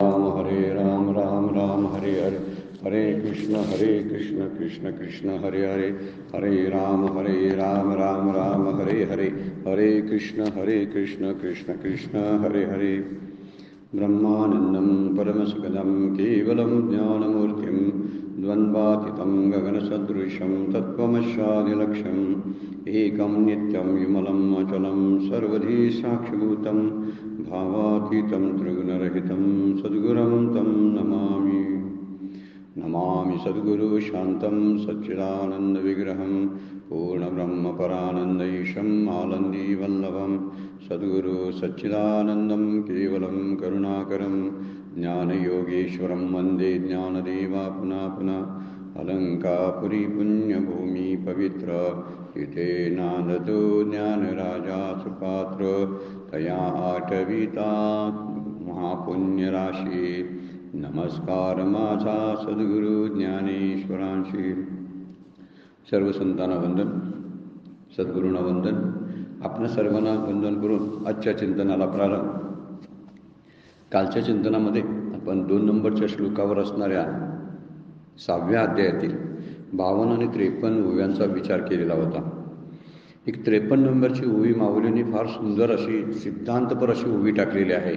राम राम राम हरे हरे, हरे कृष्ण कृष्ण कृष्ण हरे हरे, हरे राम राम राम हरे हरे, हरे कृष्ण कृष्ण कृष्ण हरे हरे। ब्रह्मानन्दं परमसुखदं केवलं ज्ञानमूर्तिं द्वन्द्वातीतं गगनसदृशं तत्त्वमस्यादिलक्ष्यम् एकं नित्यं विमलं अचलं सर्वधी साक्षिभूतं भावातीतं त्रिगुणरहितं सद्गुरुं तं नमामि। नमामि सद्गुरु शान्तं सच्चिदानन्दविग्रहं पूर्णब्रह्मपरानन्दैशम् आनन्दीवल्लभं सद्गुरु सच्चिदानन्दं केवलं करुणाकरं ज्ञानयोगेश्वरं वन्दे ज्ञानदेवा पुनः पुनः। अलङ्कापुरी पुण्यभूमि पवित्र इते नादतो ज्ञानराजा सुपात्र तया आटविता महापुण्यराशी। नमस्कार माझा सद्गुरु ज्ञानेश्वरांशी। सर्व संतांना वंदन, सद्गुरूंना वंदन, आपणा सर्वांना वंदन करून आजच्या चिंतनाला प्रारंभ। कालच्या चिंतनामध्ये आपण 2 नंबरच्या श्लोकावर असणाऱ्या 6व्या अध्यायातील 52 आणि 53 ओव्यांचा विचार केलेला होता। एक 53 नंबरची ओवी माऊलींनी फार सुंदर अशी सिद्धांतपर अशी ओवी टाकलेली आहे।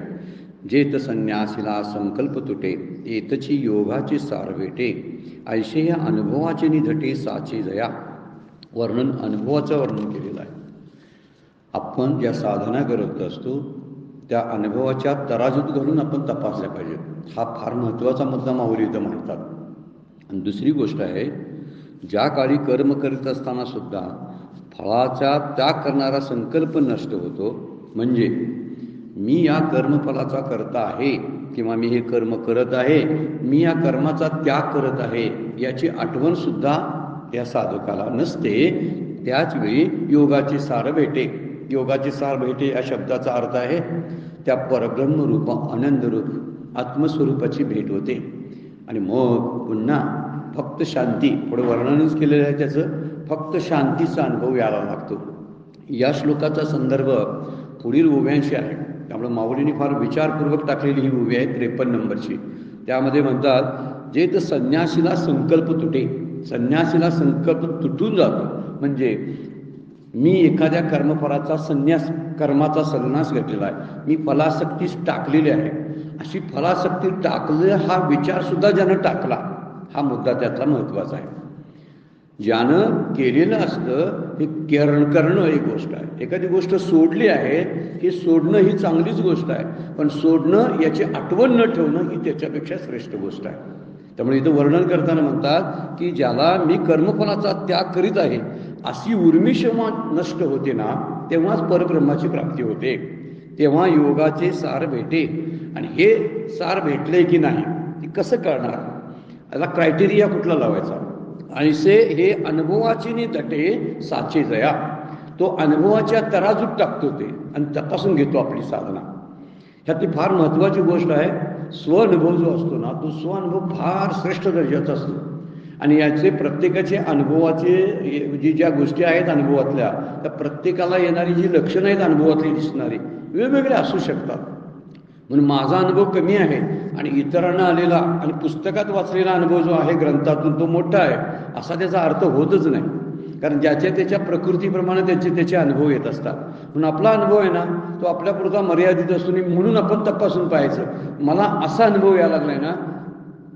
जेत संन्यासीला संकल्प तुटे, एतची योगाची सार भेटे, ऐशे या अनुभवाचे निधटे साचे जया। अनुभवाचं वर्णन केलेलं आहे। आपण ज्या साधना करत असतो त्या अनुभवाच्या तराजूत घालून आपण तपासल्या पाहिजेत। हा फार महत्त्वाचा मुद्दा माऊली इथं मांडतात। आणि दुसरी गोष्ट आहे, ज्या काळी कर्म करीत असताना सुद्धा फळाचा त्याग करणारा संकल्प नष्ट होतो। म्हणजे मी या कर्मफलाचा करता आहे किंवा मी हे कर्म करत आहे, मी या कर्माचा त्याग करत आहे याची आठवण सुद्धा या साधकाला नसते। त्याच वेळी योगाची सार भेटे। योगाची सार भेटे या शब्दाचा अर्थ आहे त्या परब्रह्मरूप आनंदरूप आत्मस्वरूपाची भेट होते। आणि मग पुन्हा फक्त शांती, पुढे वर्णनच केलेलं आहे त्याचं, फक्त शांतीचा अनुभव यायला लागतो। या श्लोकाचा संदर्भ पुढील ओव्यांशी आहे, त्यामुळे माऊलींनी फार विचारपूर्वक टाकलेली ही ओवी आहे 53 नंबरची। त्यामध्ये म्हणतात, जे तर संन्यासीला संकल्प तुटे, संन्यासीला संकल्प तुटून जातो। म्हणजे मी एखाद्या कर्मफलाचा संन्यास, कर्माचा संन्यास घेतलेला आहे, मी फलासक्तीस टाकलेली आहे। अशी फलासक्ती टाकले हा विचार सुद्धा ज्यानं टाकला, हा मुद्दा त्यातला महत्त्वाचा आहे। ज्यानं केलेलं असतं हे करणं एक गोष्ट आहे, एखादी गोष्ट सोडली आहे हे सोडणं ही चांगलीच गोष्ट आहे, पण सोडणं याची आठवण न ठेवणं ही त्याच्यापेक्षा श्रेष्ठ गोष्ट आहे। त्यामुळे इथं वर्णन करताना म्हणतात की ज्याला मी कर्मफलाचा त्याग करीत आहे अशी उर्मी जेव्हा नष्ट होते ना, तेव्हाच परब्रह्माची प्राप्ती होते, तेव्हा योगाचे सार भेटे। आणि हे सार भेटले की नाही ते कसं कळणार, याला क्रायटेरिया कुठला लावायचा? ऐसे हे अनुभवाची निधटे साचे जया। तो अनुभवाच्या तराजूत टाकतो ते आणि तपासून घेतो आपली साधना। ह्यातली फार महत्त्वाची गोष्ट आहे, स्वअनुभव जो असतो ना, तो स्वअनुभव फार श्रेष्ठ दर्जाचा असतो। आणि याचे प्रत्येकाचे अनुभवाचे जी ज्या गोष्टी आहेत अनुभवातल्या, त्या प्रत्येकाला येणारी जी लक्षणं आहेत अनुभवातली दिसणारी वेगवेगळे असू शकतात। म्हणून माझा अनुभव कमी आहे आणि इतरांना आलेला आणि पुस्तकात वाचलेला अनुभव जो आहे ग्रंथातून तो मोठा आहे, असा त्याचा अर्थ होतच नाही। कारण ज्याच्या त्याच्या प्रकृतीप्रमाणे त्याचे अनुभव येत असतात। म्हणून आपला अनुभव आहे ना, तो आपल्यापुरता मर्यादित असून म्हणून आपण तपासून पाहायचं, मला असा अनुभव यायला लागलाय ना,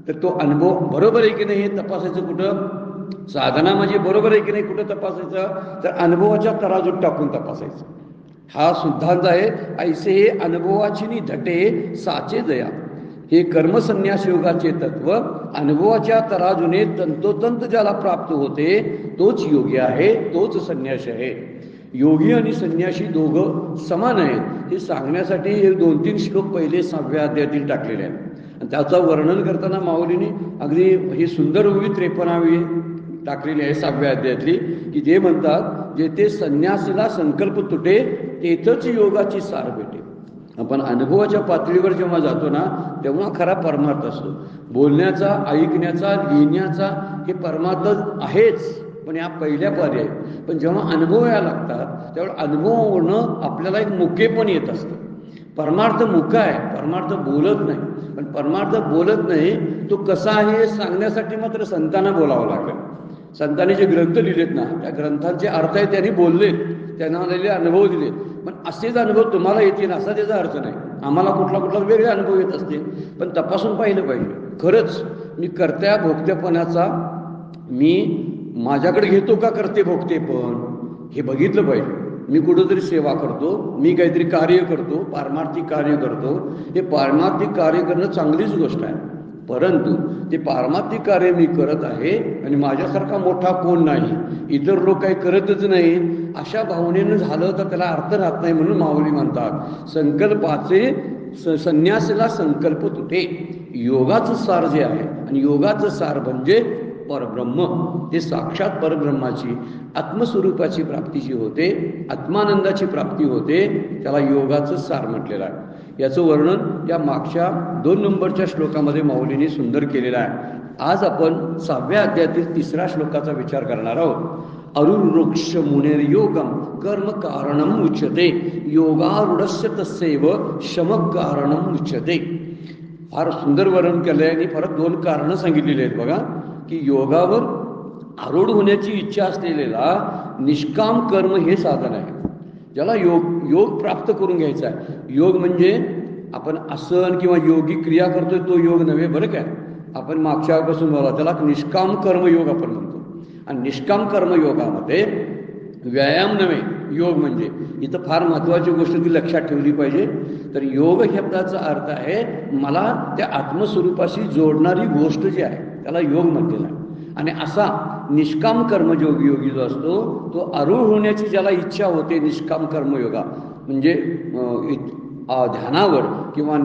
तर तो अनुभव बरोबर आहे की नाही हे तपासायचं कुठं? साधना म्हणजे बरोबर आहे की नाही कुठं तपासायचं? तर अनुभवाच्या तराजूत टाकून तपासायचं। हा सिद्धांत आहे। ऐसे हे अनुभवाची निधटे साचे जया। हे कर्मसन्यास योगाचे तत्व अनुभवाच्या तराजूने तंतोतंत ज्याला प्राप्त होते तोच योगी आहे, तोच संन्यासी आहे। योगी आणि संन्यासी दोघं समान आहेत हे सांगण्यासाठी हे 2-3 श्लोक पहिले 6व्या अध्यायातील टाकलेले आहेत। आणि त्याचं वर्णन करताना माऊलींनी अगदी ही सुंदर ओवी 53वी टाकलेली आहे 6व्या अध्यायातली, की जे म्हणतात, जेथे संन्यासीला संकल्प तुटे तेथच योगाची सार भेटे। आपण अनुभवाच्या पातळीवर जेव्हा जातो ना, तेव्हा खरा परमार्थ असतो। बोलण्याचा, ऐकण्याचा, लिहिण्याचा हे परमार्थ आहेच, पण या पहिल्या पर्याय। पण जेव्हा अनुभव यायला लागतात त्यावेळेला अनुभव होणं आपल्याला एक मुकेपण येत असतं। परमार्थ मुका आहे, परमार्थ बोलत नाही. पण परमार्थ बोलत नाही तो कसा आहे हे सांगण्यासाठी मात्र संतांना बोलावं लागलं. संतांनी जे ग्रंथ लिहिलेत ना, त्या ग्रंथांचे अर्थ आहे त्यांनी बोलले, त्यांना आलेले अनुभव दिले. पण असेच अनुभव तुम्हाला येतील असा त्याचा अर्थ नाही. आम्हाला कुठला कुठला वेगळे अनुभव येत असतील, पण तपासून पाहिलं पाहिजे. खरंच मी कर्त्या भोगतेपणाचा मी माझ्याकडे घेतो का करते भोगते पण हे बघितलं पाहिजे. मी कुठंतरी सेवा करतो, मी काहीतरी कार्य करतो, पारमार्थिक कार्य करतो. हे पारमार्थिक कार्य करणं चांगलीच गोष्ट आहे, परंतु ते पारमार्थिक कार्य मी करत आहे आणि माझ्यासारखा मोठा कोण नाही, इतर लोक काही करतच नाही, अशा भावनेनं झालं तर त्याला अर्थ राहत नाही. म्हणून माऊली म्हणतात संकल्पाचे संन्यासाला संकल्प तुटे. योगाचं सार जे आहे, आणि योगाचं सार म्हणजे परब्रह्म, ते साक्षात परब्रह्माची आत्मस्वरूपाची प्राप्ती जी होते, आत्मानंदाची प्राप्ती होते, त्याला योगाचं सार म्हटलेलं आहे. याचं वर्णन या मागच्या 2 नंबरच्या श्लोकामध्ये माऊलींनी सुंदर केलेलं आहे. आज आपण 6व्या अध्यायातील 3ऱ्या श्लोकाचा विचार करणार आहोत. अरुरुक्ष मुनेर्योगम कर्म कारणम उच्यते योगारूढस्य तस्यैव शम कारणम उच्यते. फार सुंदर वर्णन केलंय आणि परत 2 कारणं सांगितलेली आहेत बघा, की योगावर आरूढ होण्याची इच्छा असलेला निष्काम कर्म हे साधन आहे, ज्याला योग प्राप्त करून घ्यायचा आहे. योग म्हणजे आपण आसन किंवा योगिक क्रिया करतोय तो योग नव्हे बरं काय. आपण मागच्यापासून बोला त्याला निष्काम कर्मयोग आपण म्हणतो. आणि निष्काम कर्मयोगामध्ये व्यायाम नव्हे, योग म्हणजे इथं फार महत्त्वाची गोष्ट ती लक्षात ठेवली पाहिजे. तर योग शब्दाचा अर्थ आहे मला त्या आत्मस्वरूपाशी जोडणारी गोष्ट जी आहे त्याला योग म्हटलेला आहे. आणि असा निष्काम कर्मयोगी जो असतो तो आरूढ होण्याची ज्याला इच्छा होते, निष्काम कर्मयोगा म्हणजे ध्यानावर किंवा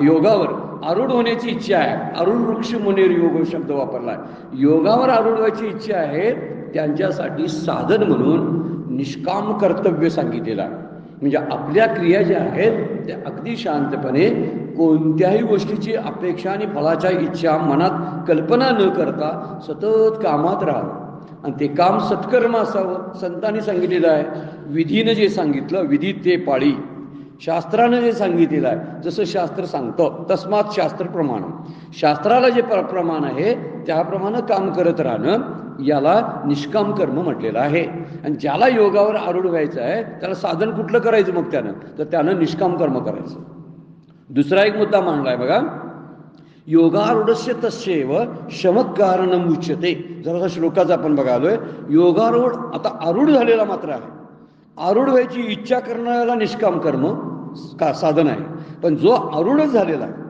योगावर आरूढ होण्याची इच्छा आहे. आरूढ वृक्ष मुनेर योग शब्द वापरला आहे. योगावर आरूढ व्हायची इच्छा आहे त्यांच्यासाठी साधन म्हणून निष्काम कर्तव्य सांगितलेलं आहे. म्हणजे आपल्या क्रिया ज्या आहेत त्या अगदी शांतपणे कोणत्याही गोष्टीची अपेक्षा आणि फळाच्या इच्छा मनात कल्पना न करता सतत कामात राहावं आणि ते काम सत्कर्म असावं. संतांनी सांगितलेलं आहे, विधीनं जे सांगितलं विधीत ते पाळी, शास्त्रानं जे सांगितलेलं आहे जसं शास्त्र सांगतं तस्मात शास्त्र प्रमाण, शास्त्राला जे प्रमाण आहे त्याप्रमाणे काम करत राहणं याला निष्काम कर्म म्हटलेलं आहे. आणि ज्याला योगावर आरूढ व्हायचं आहे त्याला साधन कुठलं करायचं मग तर त्यानं निष्काम कर्म करायचं. दुसरा एक मुद्दा मांडलाय बघा, योगारूढस्य तस्यैव शमक कारणम उच्यते. जरा श्लोकाचा आपण बघालोय. योगारूढ आता आरूढ झालेला मात्र आहे, आरूढ व्हायची इच्छा करणाऱ्याला निष्काम कर्म का साधन आहे. पण जो आरूढच झालेला आहे,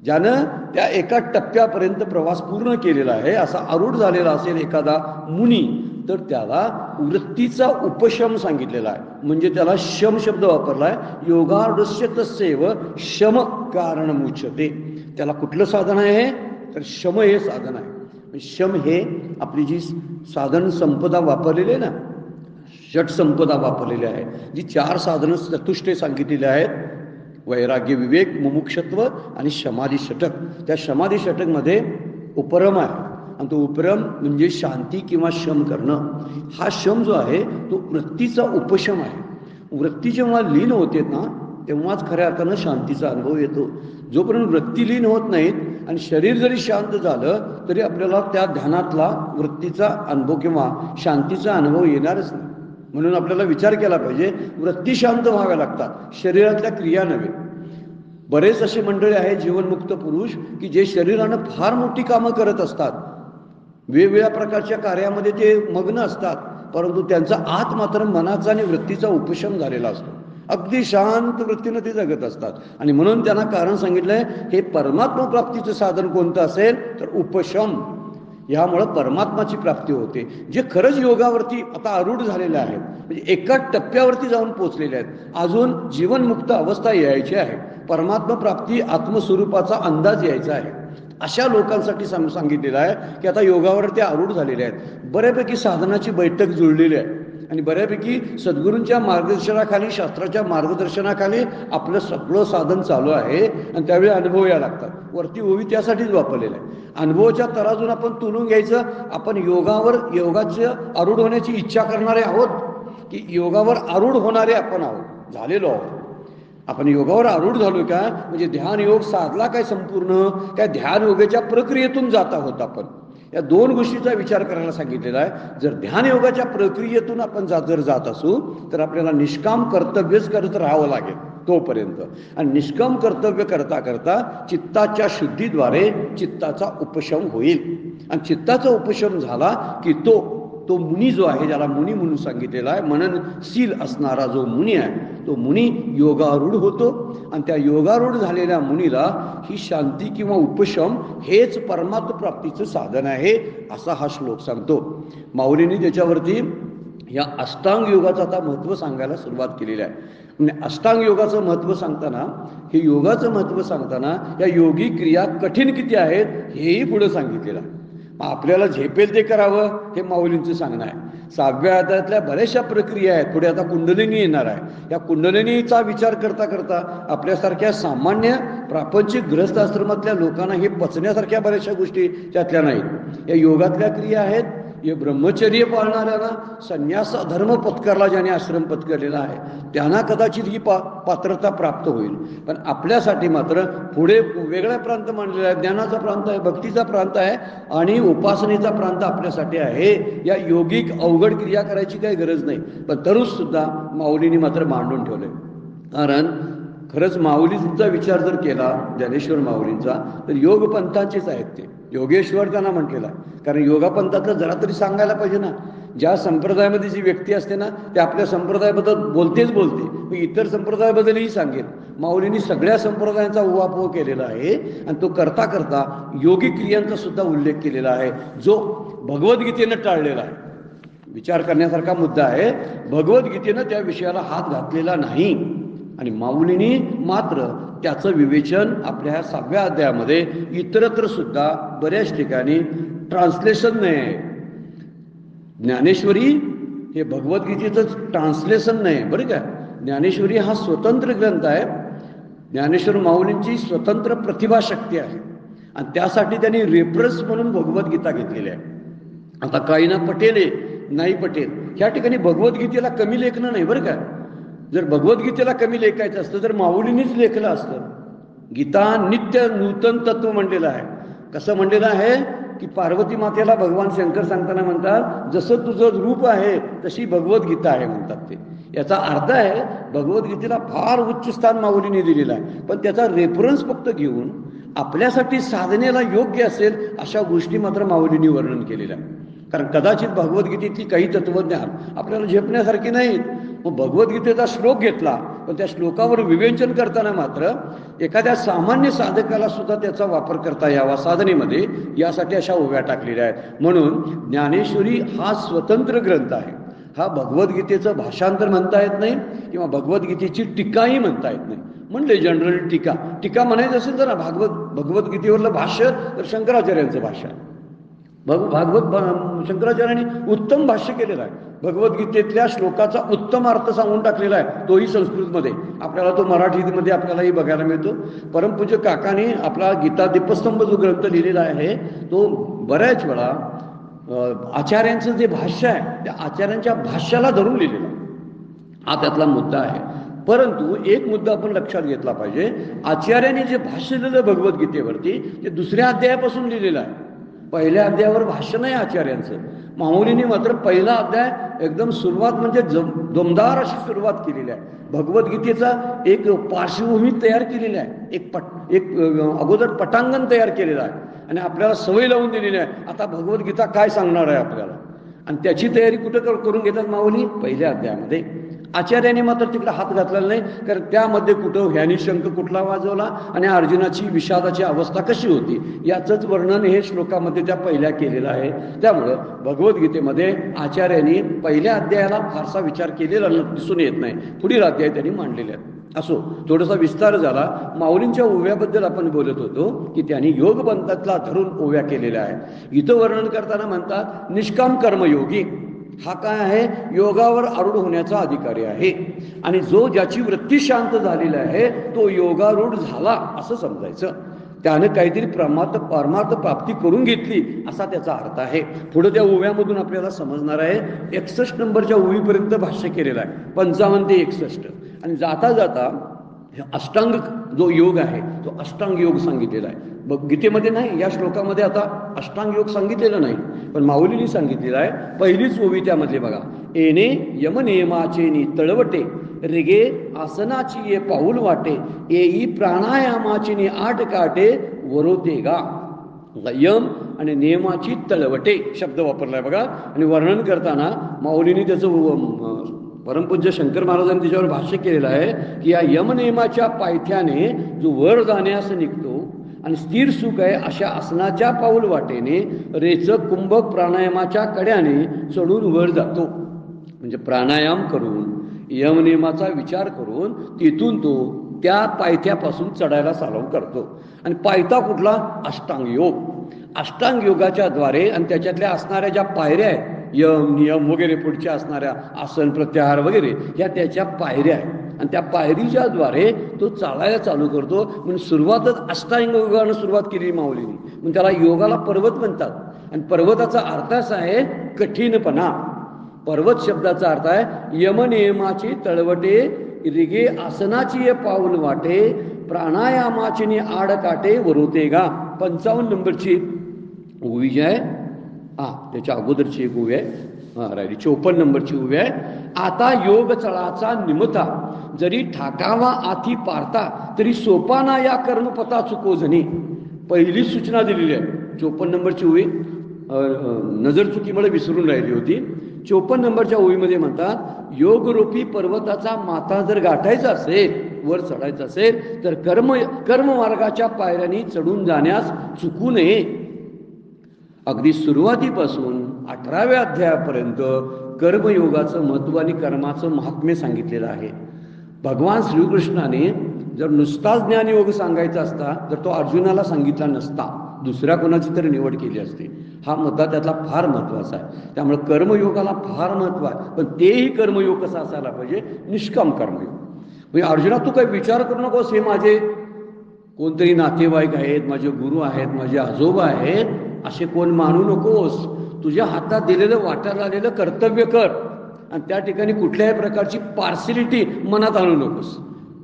ज्यानं त्या एका टप्प्यापर्यंत प्रवास पूर्ण केलेला आहे, असा आरूढ झालेला असेल एखादा मुनी, तर त्याला वृत्तीचा उपशम सांगितलेला आहे. म्हणजे त्याला शम शब्द वापरला आहे. योगारूढस्य तस्यैव शम कारणम उच्यते. त्याला कुठलं साधन आहे तर शम हे साधन आहे. शम हे आपली जी साधन संपदा वापरलेली आहे ना, षट संपदा वापरलेली आहे, जी 4 साधनं चतुष्टय सांगितलेली आहेत, वैराग्य, विवेक, मुमुक्षत्व आणि समाधी षटक. त्या समाधी षटकमध्ये उपरम आहे आणि तो उपरम म्हणजे शांती किंवा शम करणं. हा शम जो आहे तो वृत्तीचा उपशम आहे. वृत्ती जेव्हा लीन होते ना तेव्हाच खऱ्या अर्थानं शांतीचा अनुभव येतो. जोपर्यंत वृत्ती लीन होत नाहीत आणि शरीर जरी शांत झालं तरी आपल्याला त्या ध्यानातला वृत्तीचा अनुभव किंवा शांतीचा अनुभव येणारच नाही. म्हणून आपल्याला विचार केला पाहिजे, वृत्ती शांत व्हाव्या लागतात, शरीरातल्या क्रिया नव्हे. बरेच असे मंडळी आहेत जीवनमुक्त पुरुष की जे शरीरानं फार मोठी कामं करत असतात, वेगवेगळ्या प्रकारच्या कार्यामध्ये ते मग्न असतात, परंतु त्यांचा आत मात्र मनाचा आणि वृत्तीचा उपशम झालेला असतो. अगदी शांत वृत्तीनं ते जगत असतात. आणि म्हणून त्यांना कारण सांगितलंय, हे परमात्मा प्राप्तीचं साधन कोणतं असेल तर उपशम. यामुळं परमात्माची प्राप्ती होते. जे खरंच योगावरती आता आरूढ झालेले आहेत, म्हणजे एका टप्प्यावरती जाऊन पोचलेले आहेत, अजून जीवनमुक्त अवस्था यायची आहे, परमात्मा प्राप्ती आत्मस्वरूपाचा अंदाज यायचा आहे, अशा लोकांसाठी सांगितलेलं आहे की आता योगावर ते आरूढ झालेले आहेत. बऱ्यापैकी साधनाची बैठक जुळलेली आहे आणि बऱ्यापैकी सद्गुरूंच्या मार्गदर्शनाखाली, शास्त्राच्या मार्गदर्शनाखाली आपलं सगळं साधन चालू आहे. आणि त्यावेळी अनुभव या लागतात. वरती ओवी त्यासाठीच वापरलेलं आहे. अनुभवाच्या तराजून आपण तुलून घ्यायचं, आपण योगाचं आरूढ होण्याची इच्छा करणारे आहोत की योगावर आरूढ होणारे आपण आहोत, झालेलो आहोत. आपण योगावर आरूढ झालोय का, म्हणजे ध्यान योग साधला काय संपूर्ण, काय ध्यान योगाच्या प्रक्रियेतून जात आहोत आपण, या दोन गोष्टीचा विचार करायला सांगितलेला आहे. जर ध्यान योगाच्या प्रक्रियेतून आपण जर जात असू तर आपल्याला निष्काम कर्तव्यच करत राहावं लागेल तोपर्यंत. आणि निष्काम कर्तव्य करता करता चित्ताच्या शुद्धीद्वारे चित्ताचा उपशम होईल. आणि चित्ताचा उपशम झाला की तो मुनी जो आहे, ज्याला मुनी म्हणून सांगितलेला आहे, मननशील असणारा जो मुनी आहे, तो मुनी योगारूढ होतो. आणि त्या योगारूढ झालेल्या मुनीला ही शांती किंवा उपशम हेच परमात्म प्राप्तीचं साधन आहे, असा हा श्लोक सांगतो. माऊलींनी त्याच्यावरती या अष्टांग योगाचं आता महत्त्व सांगायला सुरुवात केलेली आहे. म्हणजे अष्टांग योगाचं महत्त्व सांगताना, हे योगाचं महत्त्व सांगताना या योगी क्रिया कठीण किती आहेत हेही पुढे सांगितलेलं आहे. आपल्याला झेपेल ते करावं हे माऊलींचं सांगणं आहे. 6व्या अध्यायातल्या बऱ्याचशा प्रक्रिया आहेत. पुढे आता कुंडलिनी येणार आहे. या कुंडलिनीचा विचार करता करता आपल्यासारख्या सामान्य प्रापंचिक गृहस्थ आश्रमातल्या लोकांना हे पचण्यासारख्या बऱ्याचशा गोष्टी त्यातल्या नाहीत. या योगातल्या क्रिया आहेत. हे ब्रह्मचर्य पाळणाऱ्यांना, संन्यास धर्म पत्करला ज्याने आश्रम पत्करलेला आहे त्यांना कदाचित ही पात्रता प्राप्त होईल. पण आपल्यासाठी मात्र पुढे वेगळा प्रांत मांडलेला आहे. ज्ञानाचा प्रांत आहे, भक्तीचा प्रांत आहे आणि उपासनेचा प्रांत आपल्यासाठी आहे. या योगिक अवघड क्रिया करायची काही गरज नाही. पण तरुण सुद्धा माऊलींनी मात्र मांडून ठेवले. कारण खरंच माऊलींचा विचार जर केला, ज्ञानेश्वर माऊलींचा, तर योग पंथांचेच आहेत ते. योगेश्वर त्यांना म्हटलेला आहे. कारण योगा पंथातलं जरा तरी सांगायला पाहिजे ना. ज्या संप्रदायामध्ये जी व्यक्ती असते ना, ते आपल्या संप्रदायाबद्दल बोलते, मग इतर संप्रदायाबद्दलही सांगेल. माऊलींनी सगळ्या संप्रदायांचा उहापोह केलेला आहे. आणि तो करता करता योगी क्रियांचा सुद्धा उल्लेख केलेला आहे, जो भगवद्गीतेनं टाळलेला आहे. विचार करण्यासारखा मुद्दा आहे. भगवद्गीतेनं त्या विषयाला हात घातलेला नाही. आणि माऊलींनी मात्र त्याचं विवेचन आपल्या ह्या 6व्या अध्यायामध्ये इतरत्र सुद्धा बऱ्याच ठिकाणी ट्रान्सलेशन नाही. ज्ञानेश्वरी हे भगवद्गीतेचंच ट्रान्सलेशन नाही बरं का. ज्ञानेश्वरी हा स्वतंत्र ग्रंथ आहे. ज्ञानेश्वर माऊलींची स्वतंत्र प्रतिभाशक्ती आहे. आणि त्यासाठी त्यांनी रेफरन्स म्हणून भगवद्गीता घेतलेली आहे. आता काहींना पटेल नाही पटेल, ह्या ठिकाणी भगवद्गीतेला कमी लेखणं नाही बरं का. जर भगवद्गीतेला कमी लेखायचं असतं तर माऊलींनीच लेखलं असतं. गीता नित्य नूतन तत्व म्हणलेलं आहे. कसं म्हणलेलं आहे की पार्वती मातेला भगवान शंकर सांगताना म्हणतात, जसं तुझं रूप आहे तशी भगवद्गीता आहे म्हणतात ते. याचा अर्थ आहे भगवद्गीतेला फार उच्च स्थान माऊलींनी दिलेलं आहे. पण त्याचा रेफरन्स फक्त घेऊन आपल्यासाठी साधनेला योग्य असेल अशा गोष्टी मात्र माऊलींनी वर्णन केलेल्या आहे. कारण कदाचित भगवद्गीतेतली काही तत्वज्ञान आपल्याला झेपण्यासारखी नाहीत. मग भगवद्गीतेचा श्लोक घेतला, पण त्या श्लोकावर विवेचन करताना मात्र एखाद्या सामान्य साधकाला सुद्धा त्याचा वापर करता यावा साधनेमध्ये, यासाठी अशा ओव्या टाकलेल्या आहेत. म्हणून ज्ञानेश्वरी हा स्वतंत्र ग्रंथ आहे. हा भगवद्गीतेचं भाषांतर म्हणता येत नाही किंवा भगवद्गीतेची टीकाही म्हणता येत नाही. म्हणले जनरल टीका म्हणायचं असेल तर भगवद्गीतेवरलं भाष्य तर शंकराचार्यांचं भाष्य आहे. शंकराचार्यांनी उत्तम भाष्य केलेलं आहे. भगवद्गीतेतल्या श्लोकाचा उत्तम अर्थ सांगून टाकलेला आहे, तोही संस्कृतमध्ये. आपल्याला तो मराठीमध्ये आपल्यालाही बघायला मिळतो. परमपूज्य काकाने आपला गीता दीपस्तंभ जो ग्रंथ लिहिलेला आहे तो बऱ्याच वेळा आचार्यांचं जे भाष्य आहे त्या आचार्यांच्या भाष्याला धरून लिहिलेलं आहे. हा त्यातला मुद्दा आहे. परंतु एक मुद्दा आपण लक्षात घेतला पाहिजे. आचार्यांनी जे भाष्य लिहिलं भगवद्गीतेवरती ते 2ऱ्या अध्यायापासून लिहिलेलं आहे. पहिल्या अध्यायावर भाष्य नाही आचार्यांचं. माऊलींनी मात्र पहिला अध्याय एकदम सुरुवात म्हणजे दमदार अशी सुरुवात केलेली आहे. भगवद्गीतेचा एक पार्श्वभूमी तयार केलेली आहे, एक अगोदर पटांगण तयार केलेलं आहे आणि आपल्याला सवय लावून दिलेली आहे. आता भगवद्गीता काय सांगणार आहे आपल्याला, आणि त्याची तयारी कुठं करून घेतात माऊली? पहिल्या अध्यायामध्ये. आचार्याने मात्र तिकडे हात घातलेला नाही. कारण त्यामध्ये कुठं ह्यानी शंख कुठला वाजवला आणि अर्जुनाची विषादाची अवस्था कशी होती याचंच वर्णन हे श्लोकामध्ये त्या पहिल्या केलेलं आहे. त्यामुळं भगवद्गीतेमध्ये आचार्यांनी पहिल्या अध्यायाला फारसा विचार केलेला दिसून येत नाही. पुढील अध्याय त्यांनी मांडलेले आहेत. असो, थोडासा विस्तार झाला. माऊलींच्या ओव्याबद्दल आपण बोलत होतो की त्यांनी योग पंथातला धरून ओव्या केलेल्या आहेत. इथं वर्णन करताना म्हणतात निष्काम कर्मयोगी हा काय आहे? योगावर आरूढ होण्याचा अधिकारी आहे. आणि ज्याची वृत्ती शांत झालेली आहे तो योगारूढ झाला असं समजायचं. त्याने काहीतरी परमार्थ प्राप्ती करून घेतली असा त्याचा अर्थ आहे. पुढे त्या ओव्यामधून आपल्याला समजणार आहे. 61 नंबरच्या ओवीपर्यंत भाष्य केलेलं आहे, 55 ते 61. आणि जाता जाता अष्टांग जो योग आहे तो अष्टांग योग सांगितलेला आहे. गीतेमध्ये नाही, या श्लोकामध्ये आता अष्टांग योग सांगितलेलं नाही, पण माऊलींनी सांगितलेलं आहे. पहिलीच ओवी त्यामधले बघा, येणे यमनियमाचे नि तळवटे, रेगे आसनाची ये पाऊल वाटे, येई प्राणायामाची नि आठ काटे, वरोते गा. यम आणि नियमाची तळवटे शब्द वापरलाय बघा. आणि वर्णन करताना माऊलींनी त्याचं परमपूज्य शंकर महाराजांनी त्याच्यावर भाष्य केलेलं आहे की या यमनियमाच्या पायथ्याने जो वर जाण्यास निघतो आणि स्थिर सुख आहे अशा आसनाच्या पाऊल वाटेने रेचक कुंभक प्राणायामाच्या कड्याने चढून वर जातो. म्हणजे प्राणायाम करून यमनियमाचा विचार करून तिथून तो त्या पायथ्यापासून चढायला चालू करतो. आणि पायथा कुठला? अष्टांग योग. अष्टांग योगाच्या द्वारे आणि त्याच्यातल्या असणाऱ्या ज्या पायऱ्या आहेत, यम नियम वगैरे पुढच्या असणाऱ्या आसन प्रत्याहार वगैरे, ह्या त्याच्या पायऱ्या आहेत. आणि त्या पायरीच्या द्वारे तो चालायला चालू करतो. म्हणून सुरुवातच अष्टांग योगानं सुरुवात केली माऊलींनी. म्हणून त्याला योगाला पर्वत म्हणतात. आणि पर्वताचा अर्थ असा आहे कठीणपणा. पर्वत शब्दाचा अर्थ आहे यमनियमाची तळवटे, रिगे आसनाची ये पाऊल वाटे, प्राणायामाची आड काटे, वरोते गा. 55 नंबरची ओवी जी आहे, त्याच्या अगोदरची एक ओवी आहे, राहिली 54 नंबरची ओवी आहे. आता योग चळाचा निमता, जरी ठाकावा आथी पारता, तरी सोपाना या कर्मपथा चुको जणी. पहिली सूचना दिलेली आहे 54 नंबरची ओवी. नजर चुकीमुळे विसरून राहिली होती. 54 नंबरच्या ओवीमध्ये म्हणतात, योगरूपी पर्वताचा माथा जर गाठायचा असेल, वर चढायचं असेल, तर कर्ममार्गाच्या पायऱ्यांनी चढून जाण्यास चुकू नये. अगदी सुरुवातीपासून 18व्या अध्यायापर्यंत कर्मयोगाचं महत्त्व आणि कर्माचं महात्म्य सांगितलेलं आहे. भगवान श्रीकृष्णाने जर नुसताच ज्ञानयोग सांगायचा असता तर तो अर्जुनाला सांगितला नसता, दुसऱ्या कोणाची तरी निवड केली असते. हा मुद्दा त्यातला फार महत्त्वाचा आहे. त्यामुळे कर्मयोगाला फार महत्त्व आहे. पण तेही कर्मयोग कसा असायला पाहिजे? निष्काम कर्मयोग. म्हणजे अर्जुना, तू काही विचार करू नकोस, हे माझे कोणतरी नातेवाईक आहेत, माझे गुरु आहेत, माझे आजोबा आहेत, असे कोण मानू नकोस. तुझ्या हातात दिलेलं वाटायला आलेलं कर्तव्य कर. आणि त्या ठिकाणी कुठल्याही प्रकारची पार्सिलिटी मनात आणू नकोस.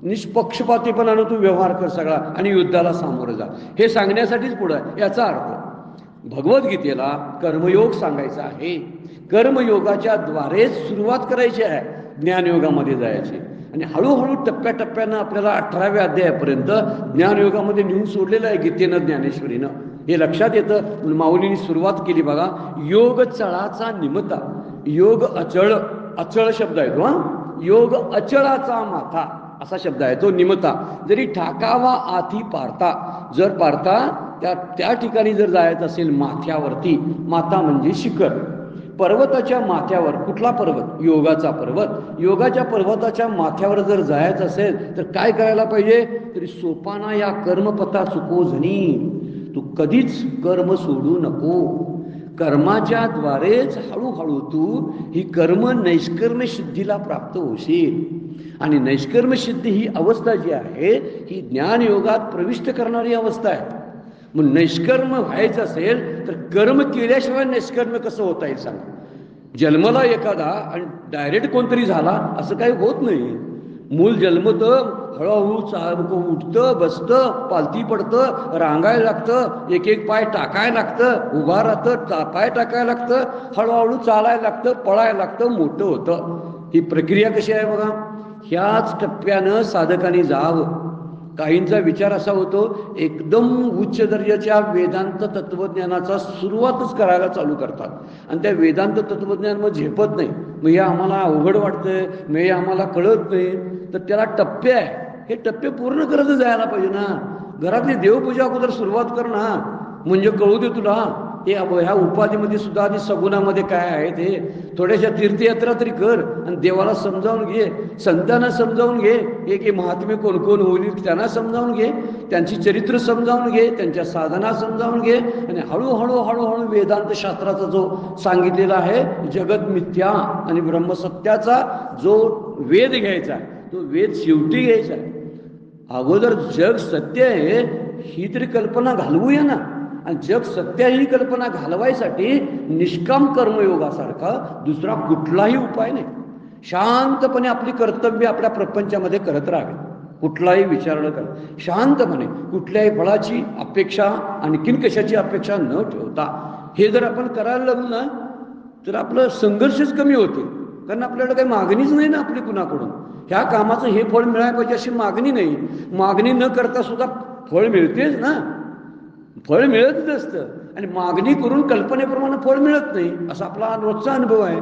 निष्पक्षपातीपणानं तू व्यवहार कर सगळा आणि युद्धाला सामोरं जा. हे सांगण्यासाठीच पुढं आहे. याचा अर्थ भगवद्गीतेला कर्मयोग सांगायचा आहे. कर्मयोगाच्या द्वारेच सुरुवात करायची आहे ज्ञानयोगामध्ये जायची. आणि हळूहळू टप्प्याटप्प्यानं आपल्याला 18व्या अध्यायापर्यंत ज्ञानयोगामध्ये नेऊन सोडलेलं आहे गीतेनं, ज्ञानेश्वरीनं. हे लक्षात येतं. माऊलींनी सुरुवात केली बघा, योग चळाचा निमता. योग अचळ, अचळ शब्द आहे तो. योग अचळाचा माथा असा शब्द आहे तो. निमता, जरी ठाकावा आथी पारता, जर पारता त्या ठिकाणी जर जायचं असेल माथ्यावरती, माथा म्हणजे शिखर, पर्वताच्या माथ्यावर. कुठला पर्वत? योगाचा पर्वत. योगाच्या पर्वताच्या माथ्यावर जर जायचं असेल तर काय करायला पाहिजे? तरी सोपाना या कर्मपथा चुको जणी. तू कधीच कर्म सोडू नको. कर्माच्या द्वारेच हळूहळू तू ही कर्म नैष्कर्म सिद्धीला प्राप्त होशील. आणि नैष्कर्म सिद्धी ही अवस्था जी आहे ही ज्ञानयोगात प्रविष्ट करणारी अवस्था आहे. मग नैष्कर्म व्हायचं असेल तर कर्म केल्याशिवाय नैष्कर्म कसं होता येईल सांगा? जन्मला एखादा आणि डायरेक्ट कोणतरी झाला असं काही होत नाही. मूल जन्मतं, हळूहळू उठतं, बसतं, पालथी पडतं, रांगायला लागतं, एक एक पाय टाकायला लागतं, उभा राहतं, पाय टाकायला लागतं, हळूहळू चालायला लागतं, पळायला लागतं, मोठं होतं. ही प्रक्रिया कशी आहे बघा. ह्याच टप्प्यानं साधकांनी जावं. काहींचा विचार असा होतो, एकदम उच्च दर्जाच्या वेदांत तत्वज्ञानाचा सुरुवातच करायला चालू करतात आणि त्या वेदांत तत्वज्ञान मग झेपत नाही. मग हे आम्हाला अवघड वाटतंय, मग हे आम्हाला कळत नाही. तर त्याला टप्पे आहे, हे टप्पे पूर्ण करत जायला पाहिजे ना. घरातली देवपूजा अगोदर सुरुवात कर ना, म्हणजे कळू दे तुला हे ह्या उपाधीमध्ये सुद्धा आधी सगुणामध्ये काय आहे ते. थोड्याशा तीर्थयात्रा तरी कर आणि देवाला समजावून घे, संतांना समजावून घे, हे महात्मे कोण कोण होईल त्यांना समजावून घे, त्यांची चरित्र समजावून घे, त्यांच्या साधना समजावून घे. आणि हळूहळू हळूहळू वेदांत शास्त्राचा जो सांगितलेला आहे जगत मिथ्या आणि ब्रह्मसत्याचा जो वेद घ्यायचा आहे तो वेद शेवटी घ्यायचा आहे. अगोदर जग सत्य आहे ही तरी कल्पना घालवूया ना. आणि जग सत्य ही कल्पना घालवायसाठी निष्काम कर्मयोगासारखा दुसरा कुठलाही उपाय नाही. शांतपणे आपली कर्तव्य आपल्या प्रपंचामध्ये करत राहावे. कुठलाही विचार न करा, शांतपणे कुठल्याही फळाची अपेक्षा आणखीन कशाची अपेक्षा न ठेवता हे जर आपण करायला लागलो ना तर आपलं संघर्षच कमी होते. कारण आपल्याला काही मागणीच नाही ना आपली कुणाकडून. ह्या कामाचं हे फळ मिळायला पाहिजे अशी मागणी नाही. मागणी न करता सुद्धा फळ मिळतेच ना, फळ मिळतच असतं. आणि मागणी करून कल्पनेप्रमाणे फळ मिळत नाही असा आपला रोजचा अनुभव आहे.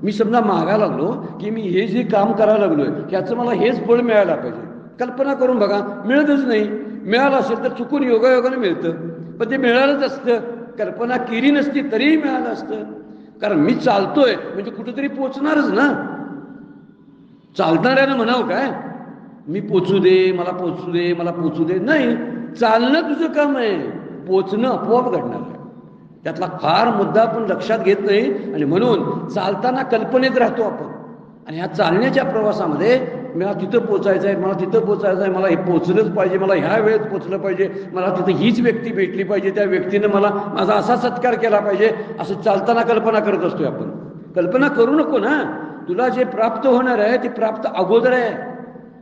मी समजा मागायला लागलो की मी हे जे काम करायला लागलोय ह्याचं मला हेच फळ मिळायला पाहिजे, कल्पना करून बघा, मिळतच नाही. मिळालं असेल तर चुकून योगायोगाने मिळतं, पण ते मिळालंच असतं. कल्पना केली नसती तरीही मिळालं असतं. कारण मी चालतोय म्हणजे कुठेतरी पोचणारच ना. चालणाऱ्यानं म्हणावं काय मी पोचू दे, मला पोचू दे, मला पोचू दे, नाही. चालणं तुझं काम आहे, पोचणं आपोआप घडणार आहे. त्यातला फार मुद्दा आपण लक्षात घेत नाही आणि म्हणून चालताना कल्पनेत राहतो आपण. आणि ह्या चालण्याच्या प्रवासामध्ये मला तिथं पोचायचं आहे, मला तिथं पोचायचं आहे, मला हे पोचलंच पाहिजे, मला ह्या वेळेत पोचलं पाहिजे, मला तिथं हीच व्यक्ती भेटली पाहिजे, त्या व्यक्तीनं मला माझा असा सत्कार केला पाहिजे, असं चालताना कल्पना करत असतोय आपण. कल्पना करू नको ना. तुला जे प्राप्त होणार आहे ते प्राप्त अगोदर आहे,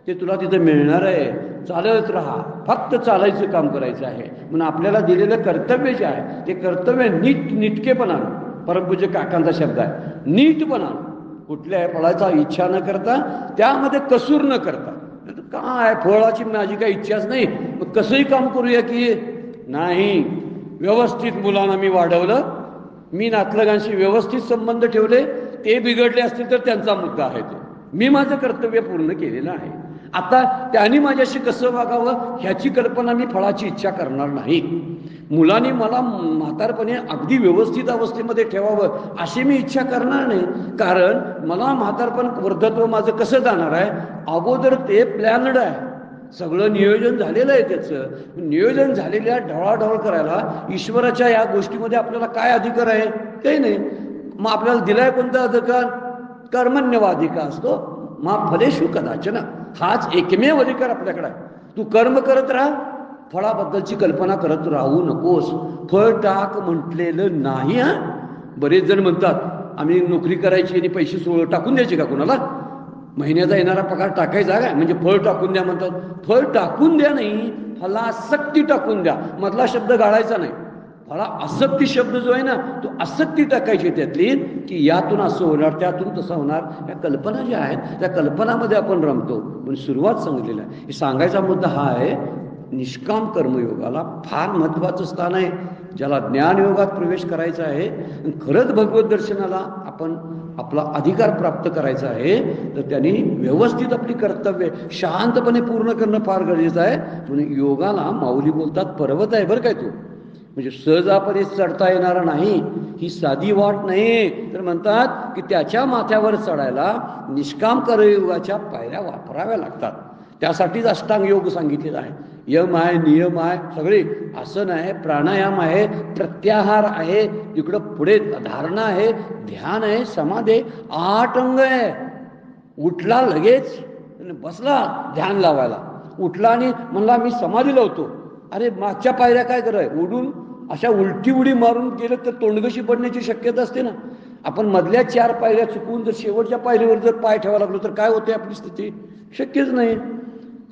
ते तुला तिथं मिळणार आहे. चालत राहा, फक्त चालायचं काम करायचं आहे. म्हणून आपल्याला दिलेलं कर्तव्य जे आहे ते कर्तव्य नीटकेपणानं, परमपूज्य काकांचा शब्द आहे, नीटपणानं, कुठल्याही फळाचा इच्छा न करता, त्यामध्ये कसूर न करता. काय फळाची माझी काही इच्छाच नाही, मग कसंही काम करूया की नाही. व्यवस्थित मुलांना मी वाढवलं, मी नातलगांशी व्यवस्थित संबंध ठेवले, ते बिघडले असतील तर त्यांचा मुद्दा आहे तो. मी माझं कर्तव्य पूर्ण केलेलं आहे. आता त्यांनी माझ्याशी कसं वागावं ह्याची कल्पना मी फळाची इच्छा करणार नाही. मुलांनी मला म्हातारपणे अगदी व्यवस्थित अवस्थेमध्ये ठेवावं अशी मी इच्छा करणार नाही. कारण मला म्हातारपण वृद्धत्व माझं कसं जाणार आहे, अगोदर ते प्लॅनड आहे, सगळं नियोजन झालेलं आहे. त्याचं नियोजन झालेल्या ढवळाढवळ करायला ईश्वराच्या या गोष्टीमध्ये आपल्याला काय अधिकार आहे, काही नाही. मग आपल्याला दिलाय कोणता अधिकार, कर्मण्यवाधिकार असतो. मा फलेषु कदाचन, हाच एकमेव अधिकार आपल्याकडे आहे. तू कर्म करत राहा, फळाबद्दलची कल्पना करत राहू नकोस. फळ टाक म्हटलेलं नाही. हा, बरेच जण म्हणतात आम्ही नोकरी करायची आणि पैसे टाकून द्यायचे का कुणाला, महिन्याचा येणारा पगार टाकायचा काय म्हणजे फळ टाकून द्या म्हणतात. फळ टाकून द्या नाही, फलासक्ती टाकून द्या. मधला शब्द गाळायचा नाही. फळा आसक्ती शब्द जो आहे ना तो आसक्ती टाकायची त्यातली, की यातून असं होणार, त्यातून तसं होणार. या कल्पना ज्या आहेत त्या कल्पनामध्ये आपण रमतो. पण सुरुवात सांगितलेली आहे. हे सांगायचा मुद्दा हा आहे, निष्काम कर्मयोगाला फार महत्त्वाचं स्थान आहे. ज्याला ज्ञानयोगात प्रवेश करायचा आहे, खरंच भगवत दर्शनाला आपण आपला अधिकार प्राप्त करायचा आहे, तर त्यांनी व्यवस्थित आपली कर्तव्य शांतपणे पूर्ण करणं फार गरजेचं आहे. म्हणून योगाला माऊली बोलतात पर्वत आहे बरं काय तो, म्हणजे सहजापणे चढता येणारा नाही, ही साधी वाट नाही. तर म्हणतात की त्याच्या माथ्यावर चढायला निष्काम कर्मयोगाच्या पायऱ्या वापराव्या लागतात. त्यासाठीच अष्टांग योग सांगितलेला आहे. यम आहे, नियम आहे, सगळे आसन आहे, प्राणायाम आहे, प्रत्याहार आहे, इकडं पुढे धारणा आहे, ध्यान आहे, समाधी आहे, 8 अंग आहे. उठला लगेच बसला ध्यान लावायला, उठला आणि म्हणला मी समाधी लावतो. अरे मागच्या पायऱ्या काय कराय, उडून अशा उलटी उडी मारून गेलं तर तोंडगशी पडण्याची शक्यता असते ना. आपण मधल्या 4 पायऱ्या चुकवून जर शेवटच्या पायरीवर जर पाय ठेवायला लागलो तर काय होते आपली स्थिती, शक्यच नाही.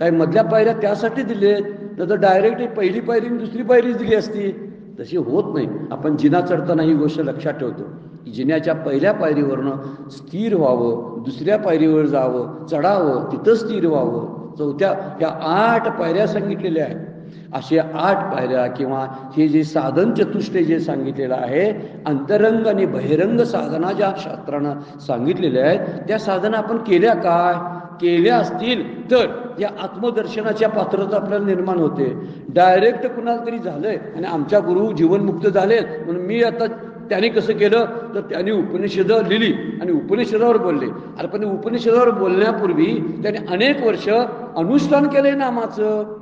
काय मधल्या पायऱ्या त्यासाठी दिले, तर डायरेक्ट पहिली पायरी दुसरी पायरी दिली असती, तशी होत नाही. आपण जिना चढताना ही गोष्ट लक्षात ठेवतो की जिन्याच्या पहिल्या पायरीवरनं स्थिर व्हावं, दुसऱ्या पायरीवर जावं, चढावं, तिथं स्थिर व्हावं. चौथ्या ह्या 8 पायऱ्या सांगितलेल्या आहेत. अशा 8 पायऱ्या किंवा हे जे साधन चतुष्टय जे सांगितलेलं आहे, अंतरंग आणि बहिरंग साधना ज्या शास्त्रानं सांगितलेल्या आहेत, त्या साधना आपण केल्या काय, केल्या असतील तर या आत्मदर्शनाच्या पात्रता आपल्याला निर्माण होते. डायरेक्ट कुणाला तरी झालंय आणि आमच्या गुरु जीवनमुक्त झालेत म्हणून मी आता, त्यांनी कसं केलं तर त्यांनी उपनिषदं लिहिली आणि उपनिषदावर बोलले. अरे पण उपनिषदावर बोलण्यापूर्वी त्यांनी अनेक वर्ष अनुष्ठान केलंय नामाचं,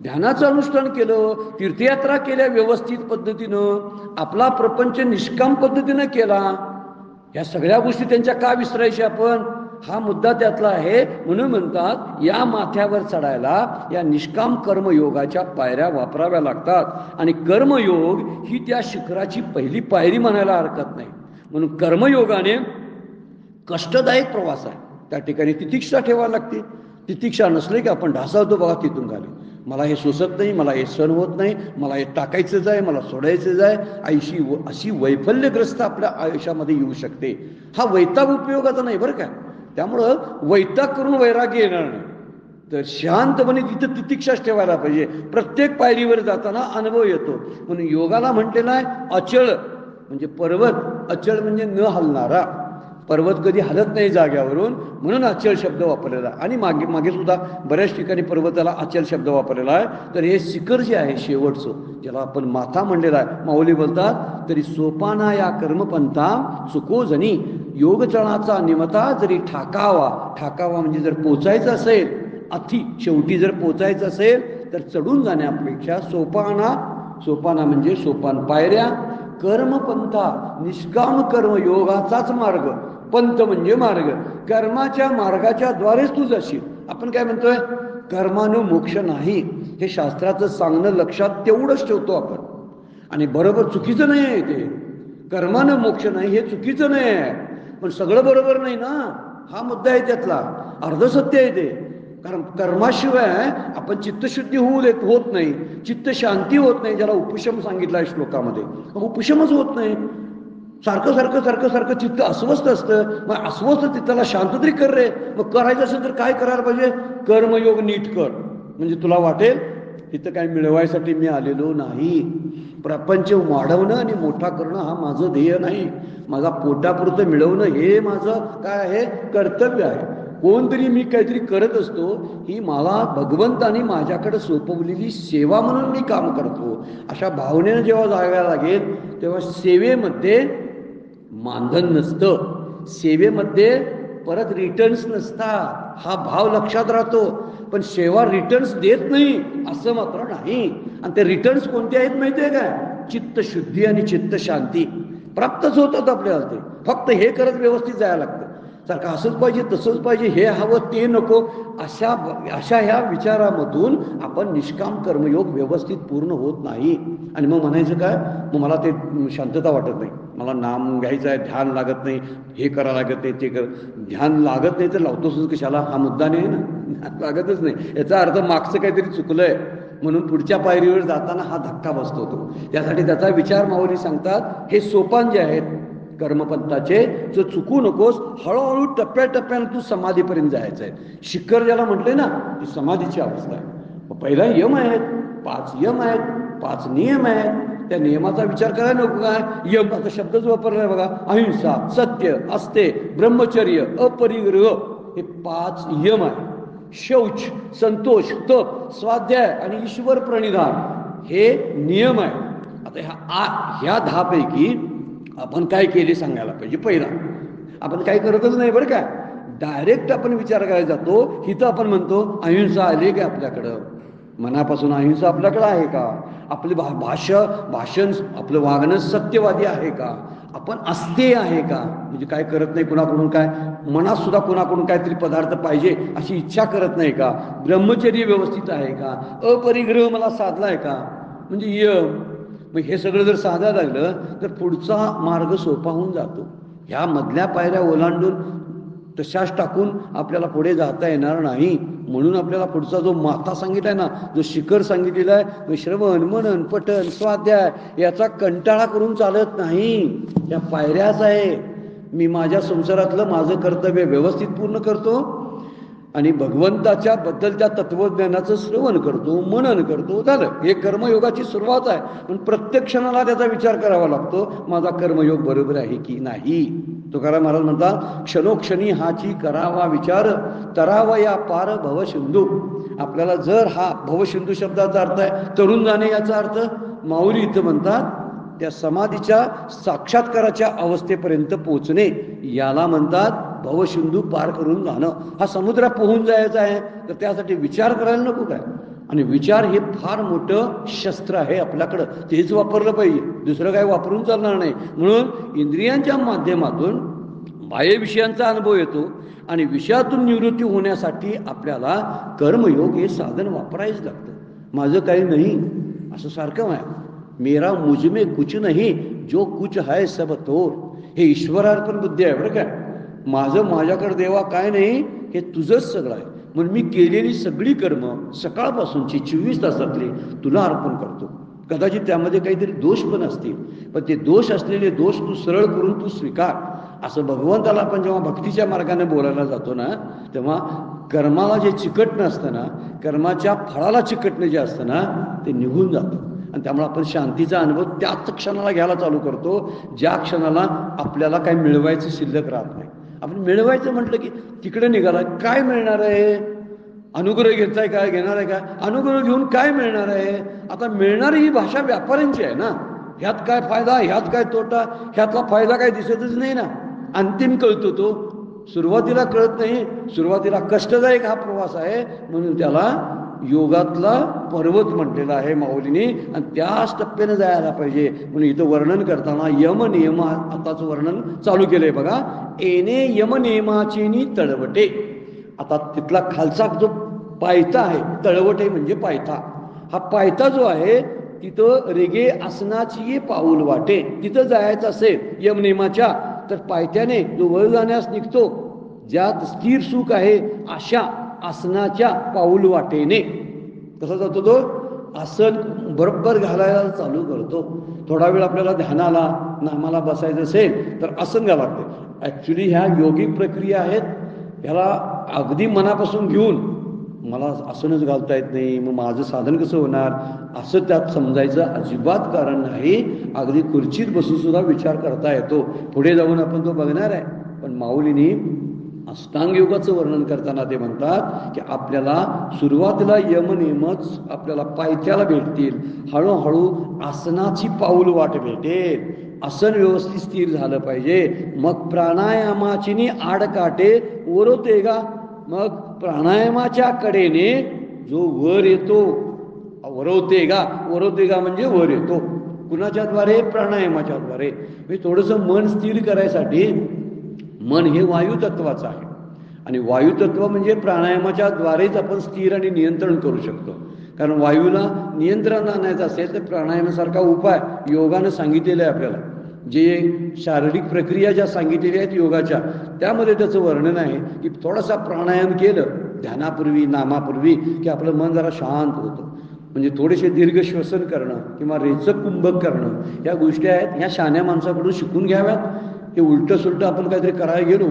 ध्यानाचं अनुष्ठान केलं, तीर्थयात्रा केल्या व्यवस्थित पद्धतीनं, आपला प्रपंच निष्काम पद्धतीनं केला. या सगळ्या गोष्टी त्यांच्या का विसरायच्या आपण, हा मुद्दा त्यातला आहे. म्हणून म्हणतात या माथ्यावर चढायला या निष्काम कर्मयोगाच्या पायऱ्या वापराव्या लागतात. आणि कर्मयोग ही त्या शिखराची पहिली पायरी म्हणायला हरकत नाही. म्हणून कर्मयोगाने कष्टदायक प्रवास आहे. त्या ठिकाणी तितिक्षा ठेवावी लागते, तितिक्षा नसले की आपण ढासावतो बघा तिथून खाली. मला हे सोसत नाही, मला हे सहन होत नाही, मला हे टाकायचंच आहे, मला सोडायचंच आहे, अशी वैफल्यग्रस्त आपल्या आयुष्यामध्ये येऊ शकते. हा वैताग उपयोगाचा नाही बरं का. त्यामुळं वैताग करून वैराग्य येणार नाही. तर शांतपणे तिथं तितिक्षाच ठेवायला पाहिजे. प्रत्येक पायरीवर जाताना अनुभव येतो. म्हणून योगाला म्हटलेला आहे अचळ, म्हणजे पर्वत. अचळ म्हणजे न हलणारा. पर्वत कधी हलत नाही जाग्यावरून, म्हणून अचल शब्द वापरलेला आहे. आणि मागे सुद्धा बऱ्याच ठिकाणी पर्वताला अचल शब्द वापरलेला आहे. तर हे शिखर जे आहे शेवटचं, ज्याला आपण माथा म्हणलेला आहे, माऊली बोलतात तरी सोपाना या कर्मपंथा चुको जणी योगचळाचा निमता जरी ठाकावा म्हणजे जर पोचायचं असेल, अति शेवटी जर पोचायचं असेल तर चढून जाण्यापेक्षा सोपाना म्हणजे सोपान पायऱ्या, कर्मपंथा निष्काम कर्म योगाचाच मार्ग, पंथ म्हणजे मार्ग, कर्माच्या मार्गाच्या द्वारेच तू जाशील. आपण काय म्हणतोय, कर्मानं मोक्ष नाही, हे शास्त्राचं सांगणं लक्षात तेवढंच ठेवतो आपण. आणि बरोबर चुकीचं नाही आहे ते. कर्मानं मोक्ष नाही हे चुकीचं नाही आहे, पण सगळं बरोबर नाही ना, हा मुद्दा आहे त्यातला. अर्धसत्य आहे ते. कारण कर्माशिवाय आपण चित्तशुद्धी होत नाही, चित्त शांती होत नाही, ज्याला उपशम सांगितलं आहे श्लोकामध्ये. उपशमच होत नाही. सारखं चित्त अस्वस्थ असतं. मग अस्वस्थ चित्ताला शांत तरी कर रे. मग करायचं असेल तर काय करायला पाहिजे, कर्मयोग नीट कर. म्हणजे तुला वाटेल इथं काय मिळवायसाठी मी आलेलो नाही. प्रपंच वाढवणं आणि मोठा करणं हा माझं ध्येय नाही. माझा पोटापुरतं मिळवणं हे माझं काय आहे, कर्तव्य आहे. कोणतरी मी काहीतरी करत असतो, ही मला भगवंतानी माझ्याकडे सोपवलेली सेवा म्हणून मी काम करतो. अशा भावनेनं जेव्हा जायला लागेल तेव्हा सेवेमध्ये मानधन नसतं, सेवेमध्ये परत रिटर्न्स नसतात, हा भाव लक्षात राहतो. पण सेवा रिटर्न्स देत नाही असं मात्र नाही. आणि ते रिटर्न्स कोणते आहेत माहिती आहे काय, चित्तशुद्धी आणि चित्त शांती प्राप्तच होतात आपल्याला. ते फक्त हे करत व्यवस्थित जायला लागतं. सारखं असंच पाहिजे तसंच पाहिजे, हे हवं ते नको, अशा ह्या विचारामधून आपण निष्काम कर्मयोग व्यवस्थित पूर्ण होत नाही. आणि मग म्हणायचं काय, मग मला ते शांतता वाटत नाही, मला नाम घ्यायचं आहे, ध्यान लागत नाही, हे करा लागत नाही, ते कर. ध्यान लागत नाही तर लावतोच कशाला, हा मुद्दा नाही ना. ध्यान लागतच नाही याचा अर्थ मागचं काहीतरी चुकलंय, म्हणून पुढच्या पायरीवर जाताना हा धक्का बसतो. त्यासाठी त्याचा विचार माऊली सांगतात, हे सोपान जे आहेत कर्मपंथाचे, जो चुकू नकोस, हळूहळू टप्प्याटप्प्यानं तू समाधीपर्यंत जायचं आहे. शिखर ज्याला म्हटले ना, ही समाधीची अवस्था आहे. पहिला यम आहेत, 5 यम आहेत, 5 नियम आहेत. त्या नियमाचा विचार करायला नको काय, यम आता शब्दच वापरलाय बघा, अहिंसा, सत्य, अस्ते, ब्रह्मचर्य, अपरिग्रह, हे 5 यम आहे. शौच, संतोष, तप, स्वाध्याय आणि ईश्वर प्रणिधान हे नियम आहे. आता ह्या 10 पैकी आपण काय केले सांगायला पाहिजे. पहिला आपण काही करतच नाही बरं का, डायरेक्ट आपण विचार करायला जातो. इथं आपण म्हणतो अहिंसा आली का आपल्याकडं, मनापासून अहिंसा आपल्याकडं आहे का, आपले भाषण आपलं वागणं सत्यवादी आहे का, आपण अस्तेय आहे का, म्हणजे काय करत नाही कुणाकडून, काय मनात सुद्धा कुणाकडून काहीतरी पदार्थ पाहिजे अशी इच्छा करत नाही का, ब्रह्मचर्य व्यवस्थित आहे का, अपरिग्रह मला साधलाय का, म्हणजे यम. मग हे सगळं जर साधायला लागलं तर पुढचा मार्ग सोपा होऊन जातो. ह्या मधल्या पायऱ्या ओलांडून तशाच टाकून आपल्याला पुढे जाता येणार नाही. म्हणून आपल्याला पुढचा जो माथा सांगितलाय ना, जो शिखर सांगितलेला आहे, श्रवण, मनन, पठन, स्वाध्याय, याचा कंटाळा करून चालत नाही. या पायऱ्याच आहे. मी माझ्या संसारातलं माझं कर्तव्य व्यवस्थित पूर्ण करतो आणि भगवंताच्या बद्दलच्या तत्वज्ञानाचं श्रवण करतो, मनन करतो, झालं. हे कर्मयोगाची सुरुवात आहे. पण प्रत्येक क्षणाला त्याचा विचार करावा लागतो, माझा कर्मयोग बरोबर आहे की नाही. तुकाराम महाराज म्हणतात, क्षणोक्षणी हाची करावा विचार, तरावा या पार भवसिंधू. आपल्याला जर हा भवसिंधू शब्दाचा अर्थ आहे तरुण जाणे, याचा अर्थ माऊली इथं म्हणतात त्या समाधीच्या साक्षात्काराच्या अवस्थेपर्यंत पोहोचणे, याला म्हणतात भवसिंधू पार करून जाणं. हा समुद्र पोहून जायचा आहे तर त्यासाठी विचार करायला नको काय. आणि विचार हे फार मोठं शस्त्र आहे आपल्याकडं, तेच वापरलं पाहिजे, दुसरं काय वापरून चालणार नाही. म्हणून इंद्रियांच्या माध्यमातून बाह्य विषयांचा अनुभव येतो आणि विषयातून निवृत्ती होण्यासाठी आपल्याला कर्मयोग हे साधन वापरायच लागतं. माझं काही नाही असं सारखं आहे, मेरा मुझमे कुछ नहीं, जो कुछ है सब तोर. हे ईश्वरार्पण बुद्धी आहे बरं का. माझं माझ्याकडे देवा काय नाही, हे तुझंच सगळं आहे. म्हणून मी केलेली सगळी कर्म सकाळपासूनची 24 तासातली तुला अर्पण करतो. कदाचित त्यामध्ये काहीतरी दोष पण असतील, पण ते दोष असलेले दोष तू सरळ करून तू स्वीकार. असं भगवंताला आपण जेव्हा भक्तीच्या मार्गाने बोलायला जातो ना, तेव्हा कर्माला जे चिकटणं असतं ना, कर्माच्या फळाला चिकटणं जे असतं ना, ते निघून जातं. आणि त्यामुळे आपण शांतीचा अनुभव त्याच क्षणाला घ्यायला चालू करतो, ज्या क्षणाला आपल्याला काही मिळवायचं शिल्लक राहत नाही. आपण मिळवायचं म्हटलं की तिकडे निघाला, काय मिळणार आहे? अनुग्रह घेताय काय, घेणार आहे काय? अनुग्रह घेऊन काय मिळणार आहे? आता मिळणारी ही भाषा व्यापाऱ्यांची आहे ना. ह्यात काय फायदा, ह्यात काय तोटा, ह्यातला फायदा काय दिसतच नाही ना. अंतिम कळतो तो, सुरुवातीला कळत नाही. सुरुवातीला कष्टदायक हा प्रवास आहे, म्हणून त्याला योगातला पर्वत म्हटलेला आहे माऊलीने. आणि त्याच टप्प्याने जायला पाहिजे. म्हणून इथं वर्णन करताना यम नियम आताच वर्णन चालू केलंय बघा. येणे यम नियमाची तळवटे. आता तिथला खालचा जो पायथा आहे, तळवटे म्हणजे पायथा, हा पायथा जो आहे तिथं रेगे आसनाची पाऊल वाटे. तिथं जायचं असेल यमनियमाच्या, तर पायथ्याने जो वर जाण्यास निघतो, ज्यात स्थिर सुख आहे, अशा आसनाच्या पाऊल वाटेने कसा जातो तो? आसन बरोबर घालायला चालू करतो. थोडा वेळ आपल्याला ध्यानाला नामाला बसायचं असेल तर आसन घालावं लागते. ॲक्च्युली ह्या योगिक प्रक्रिया आहेत, ह्याला अगदी मनापासून घेऊन मला आसनच घालता येत नाही, मग माझं साधन कसं होणार, असं त्यात समजायचं अजिबात कारण नाही. अगदी खुर्चीत बसून सुद्धा विचार करता येतो. पुढे जाऊन आपण तो बघणार आहे. पण माऊलींनी अष्टांग योगाचं वर्णन करताना ते म्हणतात की आपल्याला सुरुवातीला यमनियमच आपल्याला पायथ्याला भेटतील, हळूहळू आसनाची पाऊल वाट भेटेल. आसन व्यवस्थित स्थिर झालं पाहिजे. मग प्राणायामाची आडकाटे वरवते का, मग प्राणायामाच्या कडेने जो वर येतो, वरवते का म्हणजे वर येतो. कुणाच्या द्वारे? प्राणायामाच्या द्वारे. म्हणजे थोडंसं मन स्थिर करायसाठी, मन हे वायुतत्वाचं आहे आणि वायुतत्व म्हणजे प्राणायामाच्या द्वारेच आपण स्थिर आणि नियंत्रण करू शकतो. कारण वायूला नियंत्रण आणायचं असेल तर प्राणायामासारखा उपाय योगानं सांगितलेला आहे आपल्याला. जे शारीरिक प्रक्रिया ज्या सांगितलेल्या आहेत योगाच्या, त्यामध्ये त्याचं वर्णन आहे की थोडासा प्राणायाम केलं ध्यानापूर्वी, नामापूर्वी, की आपलं मन जरा शांत होतं. म्हणजे थोडेसे दीर्घ श्वसन करणं किंवा रेचक कुंभक करणं, या गोष्टी आहेत, ह्या शहाण्या माणसाकडून शिकून घ्याव्यात. हे उलटं सुलटं आपण काहीतरी करायला गेलो.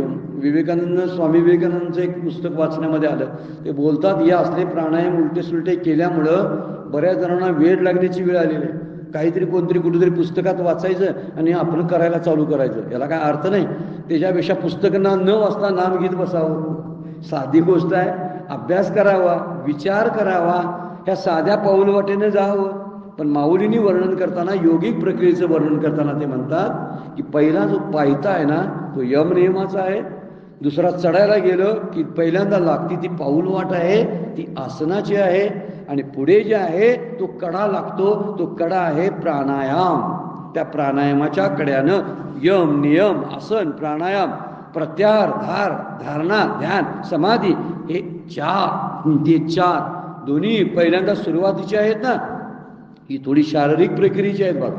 स्वामी विवेकानंदचं एक पुस्तक वाचण्यामध्ये आलं, ते बोलतात या असले प्राणायाम उलटे सुलटे केल्यामुळं बऱ्याच जणांना वेळ लागण्याची वेळ आलेली आहे. काहीतरी कोणतरी कुठेतरी पुस्तकात वाचायचं आणि आपण करायला चालू करायचं, याला काय अर्थ नाही. त्याच्यापेक्षा पुस्तकांना न वाचता नाम घेत बसावं. साधी गोष्ट आहे. अभ्यास करावा, विचार करावा, ह्या साध्या पाऊलवाटेने जावं. पण माऊलींनी वर्णन करताना, योगिक प्रक्रियेचं वर्णन करताना ते म्हणतात की पहिला जो पायथा आहे ना, तो यम नियमाचा आहे. दुसरा चढायला गेलं की पहिल्यांदा लागती ती पाऊल वाट आहे, ती आसनाची आहे. आणि पुढे जे आहे तो कडा लागतो, तो कडा आहे प्राणायाम. त्या प्राणायामाच्या कड्यानं यम नियम आसन प्राणायाम प्रत्याहार धार धारणा ध्यान समाधी हे चार दोन्ही पहिल्यांदा सुरुवातीचे आहेत ना. ही थोडी शारीरिक प्रक्रियेची आहेत बघा.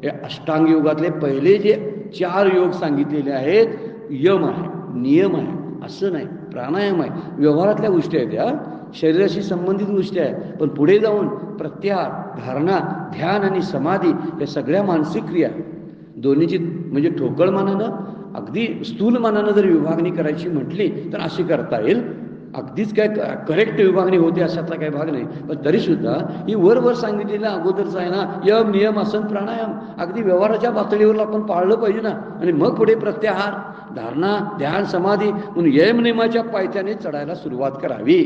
हे अष्टांग योगातले पहिले जे 4 योग सांगितलेले आहेत, यम आहे, नियम आहे, आसन आहे, प्राणायाम आहे, व्यवहारातल्या गोष्टी आहेत, या शरीराशी संबंधित गोष्टी आहेत. पण पुढे जाऊन प्रत्याहार धारणा ध्यान आणि समाधी या सगळ्या मानसिक क्रिया दोन्हीची म्हणजे ठोकळ मानानं अगदी स्थूल मानानं जर विभागणी करायची म्हटली तर अशी करता येईल. अगदीच काय करेक्ट विभागणी होते अशातला काही भाग नाही. पण तरीसुद्धा ही वर सांगितलेलं अगोदरच आहे ना, यम नियम आसन प्राणायाम अगदी व्यवहाराच्या पातळीवर आपण पाळलं पाहिजे ना. आणि मग पुढे प्रत्याहार धारणा ध्यान समाधी म्हणून यम नियमाच्या पायथ्याने चढायला सुरुवात करावी.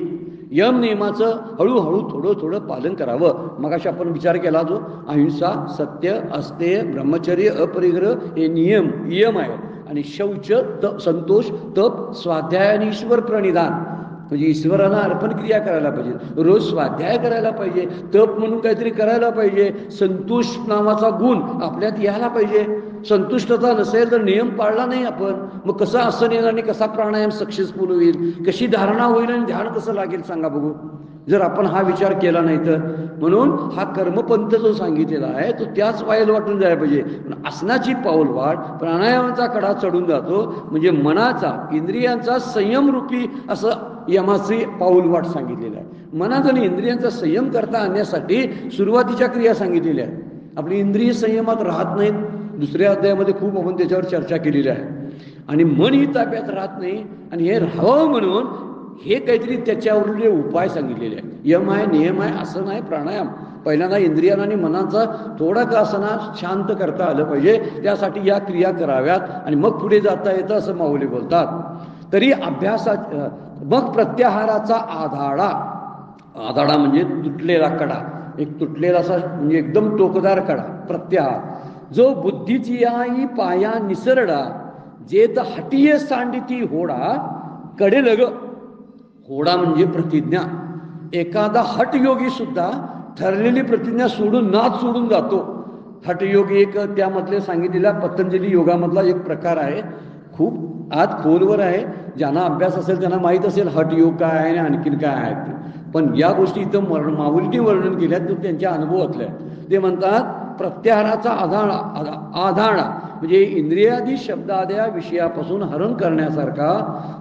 यम नियमाचं हळूहळू थोडं पालन करावं. मगाशी आपण विचार केला, जो अहिंसा सत्य अस्तेय ब्रह्मचर्य अपरिग्रह हे नियम आहे. आणि शौच संतोष तप स्वाध्याय आणि ईश्वर प्रणिधान म्हणजे ईश्वराला अर्पण क्रिया करायला पाहिजे. रोज स्वाध्याय करायला पाहिजे, तप म्हणून काहीतरी करायला पाहिजे, संतोष नावाचा गुण आपल्यात यायला पाहिजे. संतुष्टता नसेल तर नियम पाळला नाही आपण, मग कसं आसन येईल आणि कसा प्राणायाम सक्सेसफुल होईल, कशी धारणा होईल आणि ध्यान कसं लागेल सांगा बघू, जर आपण हा विचार केला नाही तर. म्हणून हा कर्मपंथ जो सांगितलेला आहे तो त्याच वाईल वाटून जायला पाहिजे. पण आसनाची पाऊलवाट प्राणायामाचा कडा चढून जातो म्हणजे मनाचा इंद्रियांचा संयमरूपी असं यमाची पाऊलवाट सांगितलेली आहे. मनात आणि इंद्रियांचा संयम करता आणण्यासाठी सुरुवातीच्या क्रिया सांगितलेल्या आहेत. आपली इंद्रिय संयमात राहत नाहीत. दुसऱ्या अध्यायामध्ये खूप आपण त्याच्यावर चर्चा केलेली आहे. आणि मन ही ताब्यात राहत नाही, आणि हे राहावं म्हणून हे काहीतरी त्याच्यावरले उपाय सांगितलेले आहेत. यम आहे, नियम आहे, असं नाही, प्राणायाम. पहिल्यांदा इंद्रियांना आणि मनाचा थोडा का असना शांत करता आलं पाहिजे, त्यासाठी या क्रिया कराव्यात आणि मग पुढे जाता येतं असं माऊली बोलतात. तरी मग प्रत्याहाराचा आधाडा म्हणजे तुटलेला कडा, एक तुटलेला असा म्हणजे एकदम टोकदार कडा प्रत्याहार. जो बुद्धीची आई पाया निसरडा, जेत हटिये सांडिती होडा कडे लग. होडा म्हणजे प्रतिज्ञा. एखादा हटयोगी सुद्धा ठरलेली प्रतिज्ञा सोडून नाद सोडून जातो. हटयोगी एक त्यामधले सांगितलेल्या पतंजली योगामधला एक प्रकार आहे. खूप आत खोलवर आहे. ज्यांना अभ्यास असेल त्यांना माहीत असेल हटयोग काय आहे आणि आणखीन काय आहे ते. पण या गोष्टी इथं माऊलीने वर्णन केल्या तर त्यांच्या अनुभवातल्या. ते म्हणतात प्रत्याहाराचा आधाडा म्हणजे इंद्रियादी शब्दाद्या विषयापासून हरण करण्यासारखा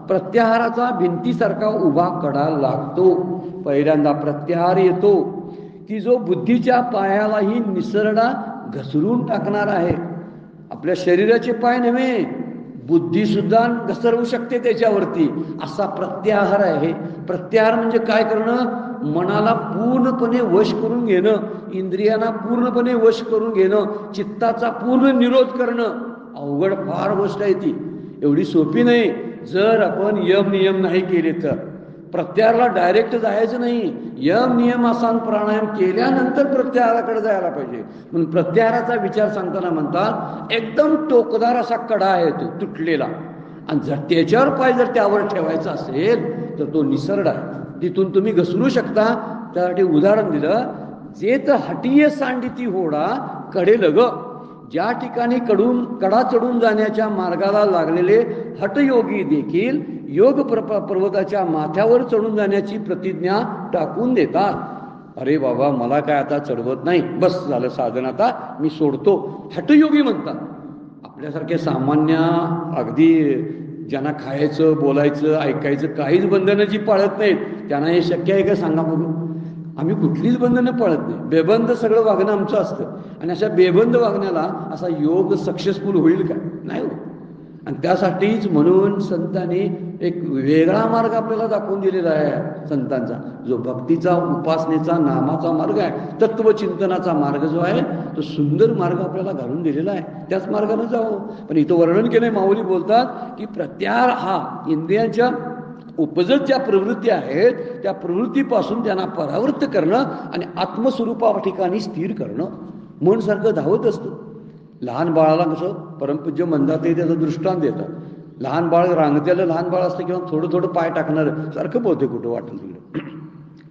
प्रत्याहाराचा भिंतीसारखा उभा कडा लागतो. पहिल्यांदा प्रत्याहार येतो की जो बुद्धीच्या पायालाही निसरडा घसरून टाकणार आहे. आपल्या शरीराचे पाय नव्हे, बुद्धी सुद्धा घसरवू शकते त्याच्यावरती, असा प्रत्याहार आहे. प्रत्याहार म्हणजे काय करणं? मनाला पूर्णपणे वश करून घेणं, इंद्रियांना पूर्णपणे वश करून घेणं, चित्ताचा पूर्ण निरोध करणं. अवघड फार गोष्ट आहे ती, एवढी सोपी नाही. जर आपण यम नियम नाही केले तर प्रत्याहाराला डायरेक्ट जायचं नाही. यम नियम आसन प्राणायाम केल्यानंतर प्रत्याहाराकडे जायला पाहिजे. म्हणून प्रत्याहाराचा विचार सांगताना म्हणतात एकदम टोकदार असा कडा आहे तो तुटलेला, आणि जर त्याच्यावर पाय जर त्यावर ठेवायचा असेल तर तो निसरडा आहे, तिथून तुम्ही घसरू शकता. त्यासाठी उदाहरण दिलं, जे तर हटिये सांडिती होडा कडे लग. ज्या ठिकाणी कडा चढून जाण्याच्या मार्गाला लागलेले हटयोगी देखील योग पर्वताच्या माथ्यावर चढून जाण्याची प्रतिज्ञा टाकून देतात. अरे बाबा मला काय आता चढवत नाही, बस झालं साधन, आता मी सोडतो, हटयोगी म्हणतात. आपल्यासारखे सामान्य अगदी ज्यांना खायचं बोलायचं ऐकायचं काहीच बंधनं जी पाळत नाहीत त्यांना हे शक्य आहे का सांगा बघू? आम्ही कुठलीच बंधनं पाळत नाही, बेबंद सगळं वागणं आमचं असतं. आणि अशा बेबंद वागण्याला असा योग सक्सेसफुल होईल का? नाही हो. आणि त्यासाठीच म्हणून संतांनी एक वेगळा मार्ग आपल्याला दाखवून दिलेला आहे संतांचा, जो भक्तीचा उपासनेचा नामाचा मार्ग आहे, तत्वचिंतनाचा मार्ग जो आहे तो सुंदर मार्ग आपल्याला घालून दिलेला आहे. त्याच मार्गाने जावं. पण इथं वर्णन केलंय, माऊली बोलतात की प्रत्याहार हा इंद्रियांच्या उपजत ज्या प्रवृत्ती आहेत त्या प्रवृत्तीपासून त्यांना परावृत्त करणं आणि आत्मस्वरूपा ठिकाणी स्थिर करणं. मन सारखं धावत असतं. लहान बाळाला कसं परमपूज्य मंदाते त्याचं दृष्टांत देतात. लहान बाळ रांगत्याला लहान बाळ असतं किंवा थोडं थोडं पाय टाकणार सारखं पोहते कुठं वाटेल तिकडे.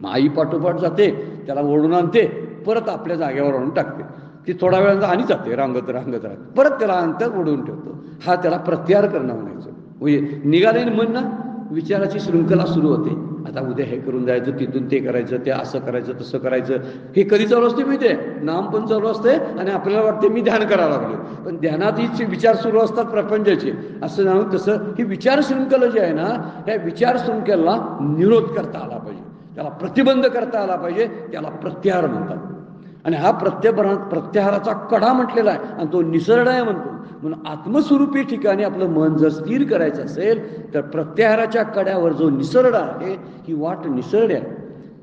मग आई पाठोपाठ जाते, त्याला ओढून आणते, परत आपल्या जागेवर आणून टाकते. ती थोडा वेळानंतर आणि जाते रांगत राहते, परत त्याला अंतर ओढून ठेवतो. हा त्याला प्रत्याहार करणं म्हणायचं. म्हणजे निघाले मन ना, विचाराची शृंखला सुरू होते. आता उद्या हे करून जायचं, तिथून ते करायचं, ते असं करायचं, तसं करायचं. हे कधी चालू असते माहिती आहे? नाम पण चालू असते आणि आपल्याला वाटते मी ध्यान करायला लागलो, पण ध्यानात ही विचार सुरू असतात प्रपंचाचे. असं नाही, तसं ही विचार शृंखला जी आहे ना, त्या विचार शृंखलेला निरोध करता आला पाहिजे, त्याला प्रतिबंध करता आला पाहिजे. त्याला प्रत्याहार म्हणतात. आणि हा प्रत्याहाराचा कडा म्हटलेला आहे आणि तो निसरडा आहे म्हणतो. म्हणून आत्मस्वरूपी ठिकाणी आपलं मन जर स्थिर करायचं असेल तर प्रत्याहाराच्या कड्यावर जो निसरडा आहे, ही वाट निसरड आहे.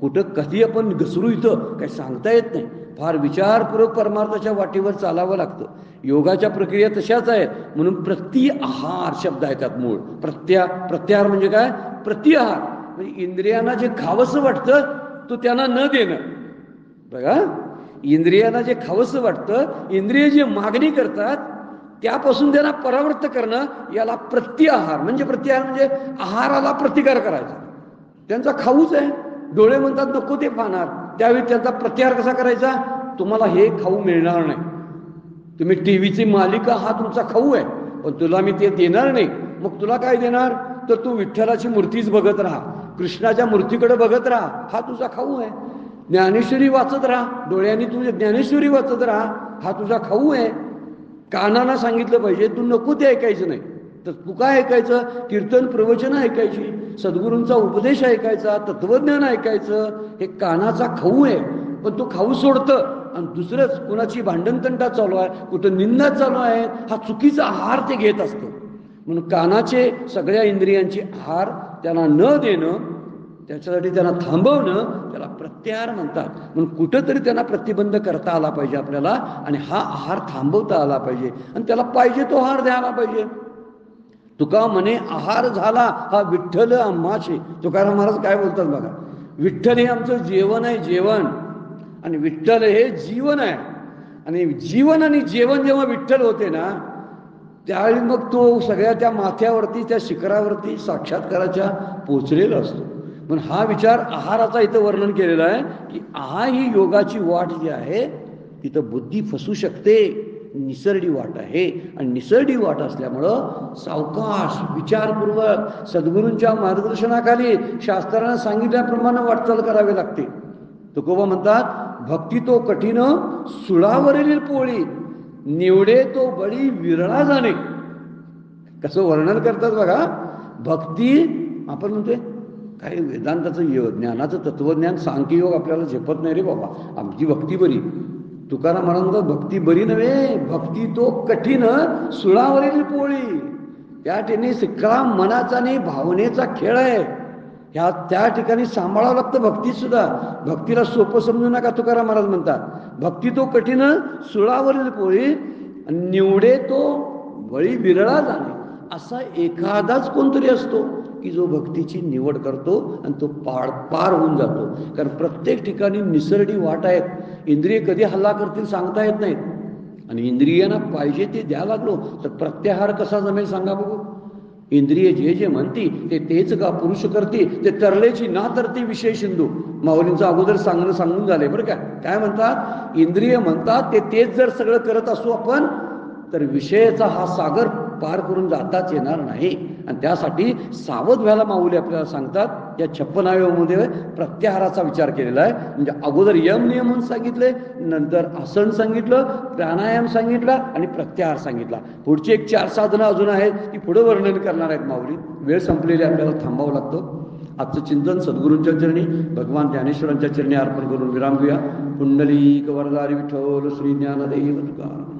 कुठं कधी आपण घसरू इथं काही सांगता येत नाही. फार विचारपूर्वक परमार्थाच्या वाटेवर चालावं लागतं. योगाच्या प्रक्रिया तशाच आहेत. म्हणून प्रत्याहार शब्द आहे त्यात मूळ. प्रत्याहार म्हणजे काय? प्रत्याहार म्हणजे इंद्रियांना जे खावंसं वाटतं तो त्यांना न देणं. बघा, इंद्रियांना जे खावंसं वाटतं, इंद्रिय जे मागणी करतात त्यापासून त्यांना परावृत्त करणं, याला प्रत्याहार म्हणजे. प्रत्याहार म्हणजे आहाराला प्रतिकार करायचा. त्यांचा खाऊच आहे, डोळे म्हणतात नको ते पाहणार, त्यावेळी त्यांचा प्रत्याहार कसा करायचा? तुम्हाला हे खाऊ मिळणार नाही. तुम्ही टीव्हीची मालिका हा तुमचा खाऊ आहे, पण तुला मी ते देणार नाही. मग तुला काय देणार? तर तू विठ्ठलाची मूर्तीच बघत राहा, कृष्णाच्या मूर्तीकडे बघत राहा, हा तुझा खाऊ आहे. ज्ञानेश्वरी वाचत राहा, डोळ्यांनी तुझ्या ज्ञानेश्वरी वाचत राहा, हा तुझा खाऊ आहे. कानाला सांगितलं पाहिजे तू नको ते ऐकायचं नाही, तर तू काय ऐकायचं? कीर्तन प्रवचन ऐकायची, सद्गुरूंचा उपदेश ऐकायचा, तत्वज्ञान ऐकायचं. हे कानाचा खाऊ आहे, पण तो खाऊ सोडतं आणि दुसरंच कुणाची भांडणतंटा चालू आहे, कुठं निंदा चालू आहे, हा चुकीचा आहार ते घेत असतो. म्हणून कानाचे सगळ्या इंद्रियांचे आहार त्यांना न देणं, त्याच्यासाठी त्यांना थांबवणं, त्याला प्रत्याहार म्हणतात. म्हणून कुठंतरी त्यांना प्रतिबंध करता आला पाहिजे आपल्याला, आणि हा आहार थांबवता आला पाहिजे, आणि त्याला पाहिजे तो आहार द्यायला पाहिजे. तुका म्हणे आहार झाला हा विठ्ठल आम्हाचे. तुकाराम महाराज काय बोलतात बघा, विठ्ठल हे आमचं जेवण आहे, जेवण, आणि विठ्ठल हे जीवन आहे. आणि जीवन आणि जेवण जेव्हा विठ्ठल होते ना, त्यावेळी मग तो सगळ्या त्या माथ्यावरती, त्या शिखरावरती साक्षात्काराच्या पोचलेला असतो. पण हा विचार आहाराचा इथं वर्णन केलेला आहे की आहार ही योगाची वाट जी आहे तिथं बुद्धी फसू शकते, निसरडी वाट आहे. आणि निसरडी वाट असल्यामुळं सावकाश विचारपूर्वक सद्गुरूंच्या मार्गदर्शनाखाली शास्त्रानं सांगितल्याप्रमाणे वाटचाल करावी लागते. तुकोबा म्हणतात, भक्ती तो कठीण सुळावरील पोळी, निवडे तो बळी विरळा जाणे. कसं वर्णन करतात बघा. भक्ती आपण म्हणतोय काही वेदांताचं ज्ञानाचं तत्वज्ञान सांख्ययोग आपल्याला झेपत नाही रे बाबा, आमची भक्ती बरी. तुकाराम महाराज भक्ती बरी नव्हे, भक्ती तो कठीण सुळावरील पोळी. त्या ठिकाणी सगळा मनाचा आणि भावनेचा खेळ आहे. ह्या त्या ठिकाणी सांभाळावं लागतं भक्ती सुद्धा. भक्तीला सोपं समजू नका, तुकाराम महाराज म्हणतात. भक्ती तो कठीण सुळावरील पोळी, निवडे तो बळी विरळा जाणे. असा एखादाच कोणतरी असतो की जो भक्तीची निवड करतो आणि तो पार होऊन जातो. कारण प्रत्येक ठिकाणी निसरडी वाट आहेत. इंद्रिय कधी हल्ला करतील सांगता येत नाहीत, आणि इंद्रियांना पाहिजे ते द्या लागलो तर प्रत्याहार कसा जमेल सांगा बघू. इंद्रिय जे जे म्हणती ते तेच का पुरुष करती, ते तरलेची ना तरती विषय सिंधू. माऊलींचं अगोदर सांगून झाले बरं का. काय म्हणतात, इंद्रिय म्हणतात ते तेच जर सगळं करत असू आपण तर विषयाचा हा सागर पार करून जाताच येणार नाही. आणि त्यासाठी सावध व्हायला माऊली आपल्याला सांगतात. या 56व्या मध्ये प्रत्याहाराचा विचार केलेला आहे. म्हणजे अगोदर यम नियमन सांगितले, नंतर आसन सांगितलं, प्राणायाम सांगितला आणि प्रत्याहार सांगितला. पुढची एक 4 साधनं अजून आहेत ती पुढे वर्णन करणार आहेत माऊली. वेळ संपलेली आपल्याला थांबावं लागतं. आजचं चिंतन सद्गुरूंच्या चरणी, भगवान ज्ञानेश्वरांच्या चरणी अर्पण करून विराम घेऊया. पुंडलिक वरदारी विठ्ठल श्री ज्ञानदेव तुकाराम.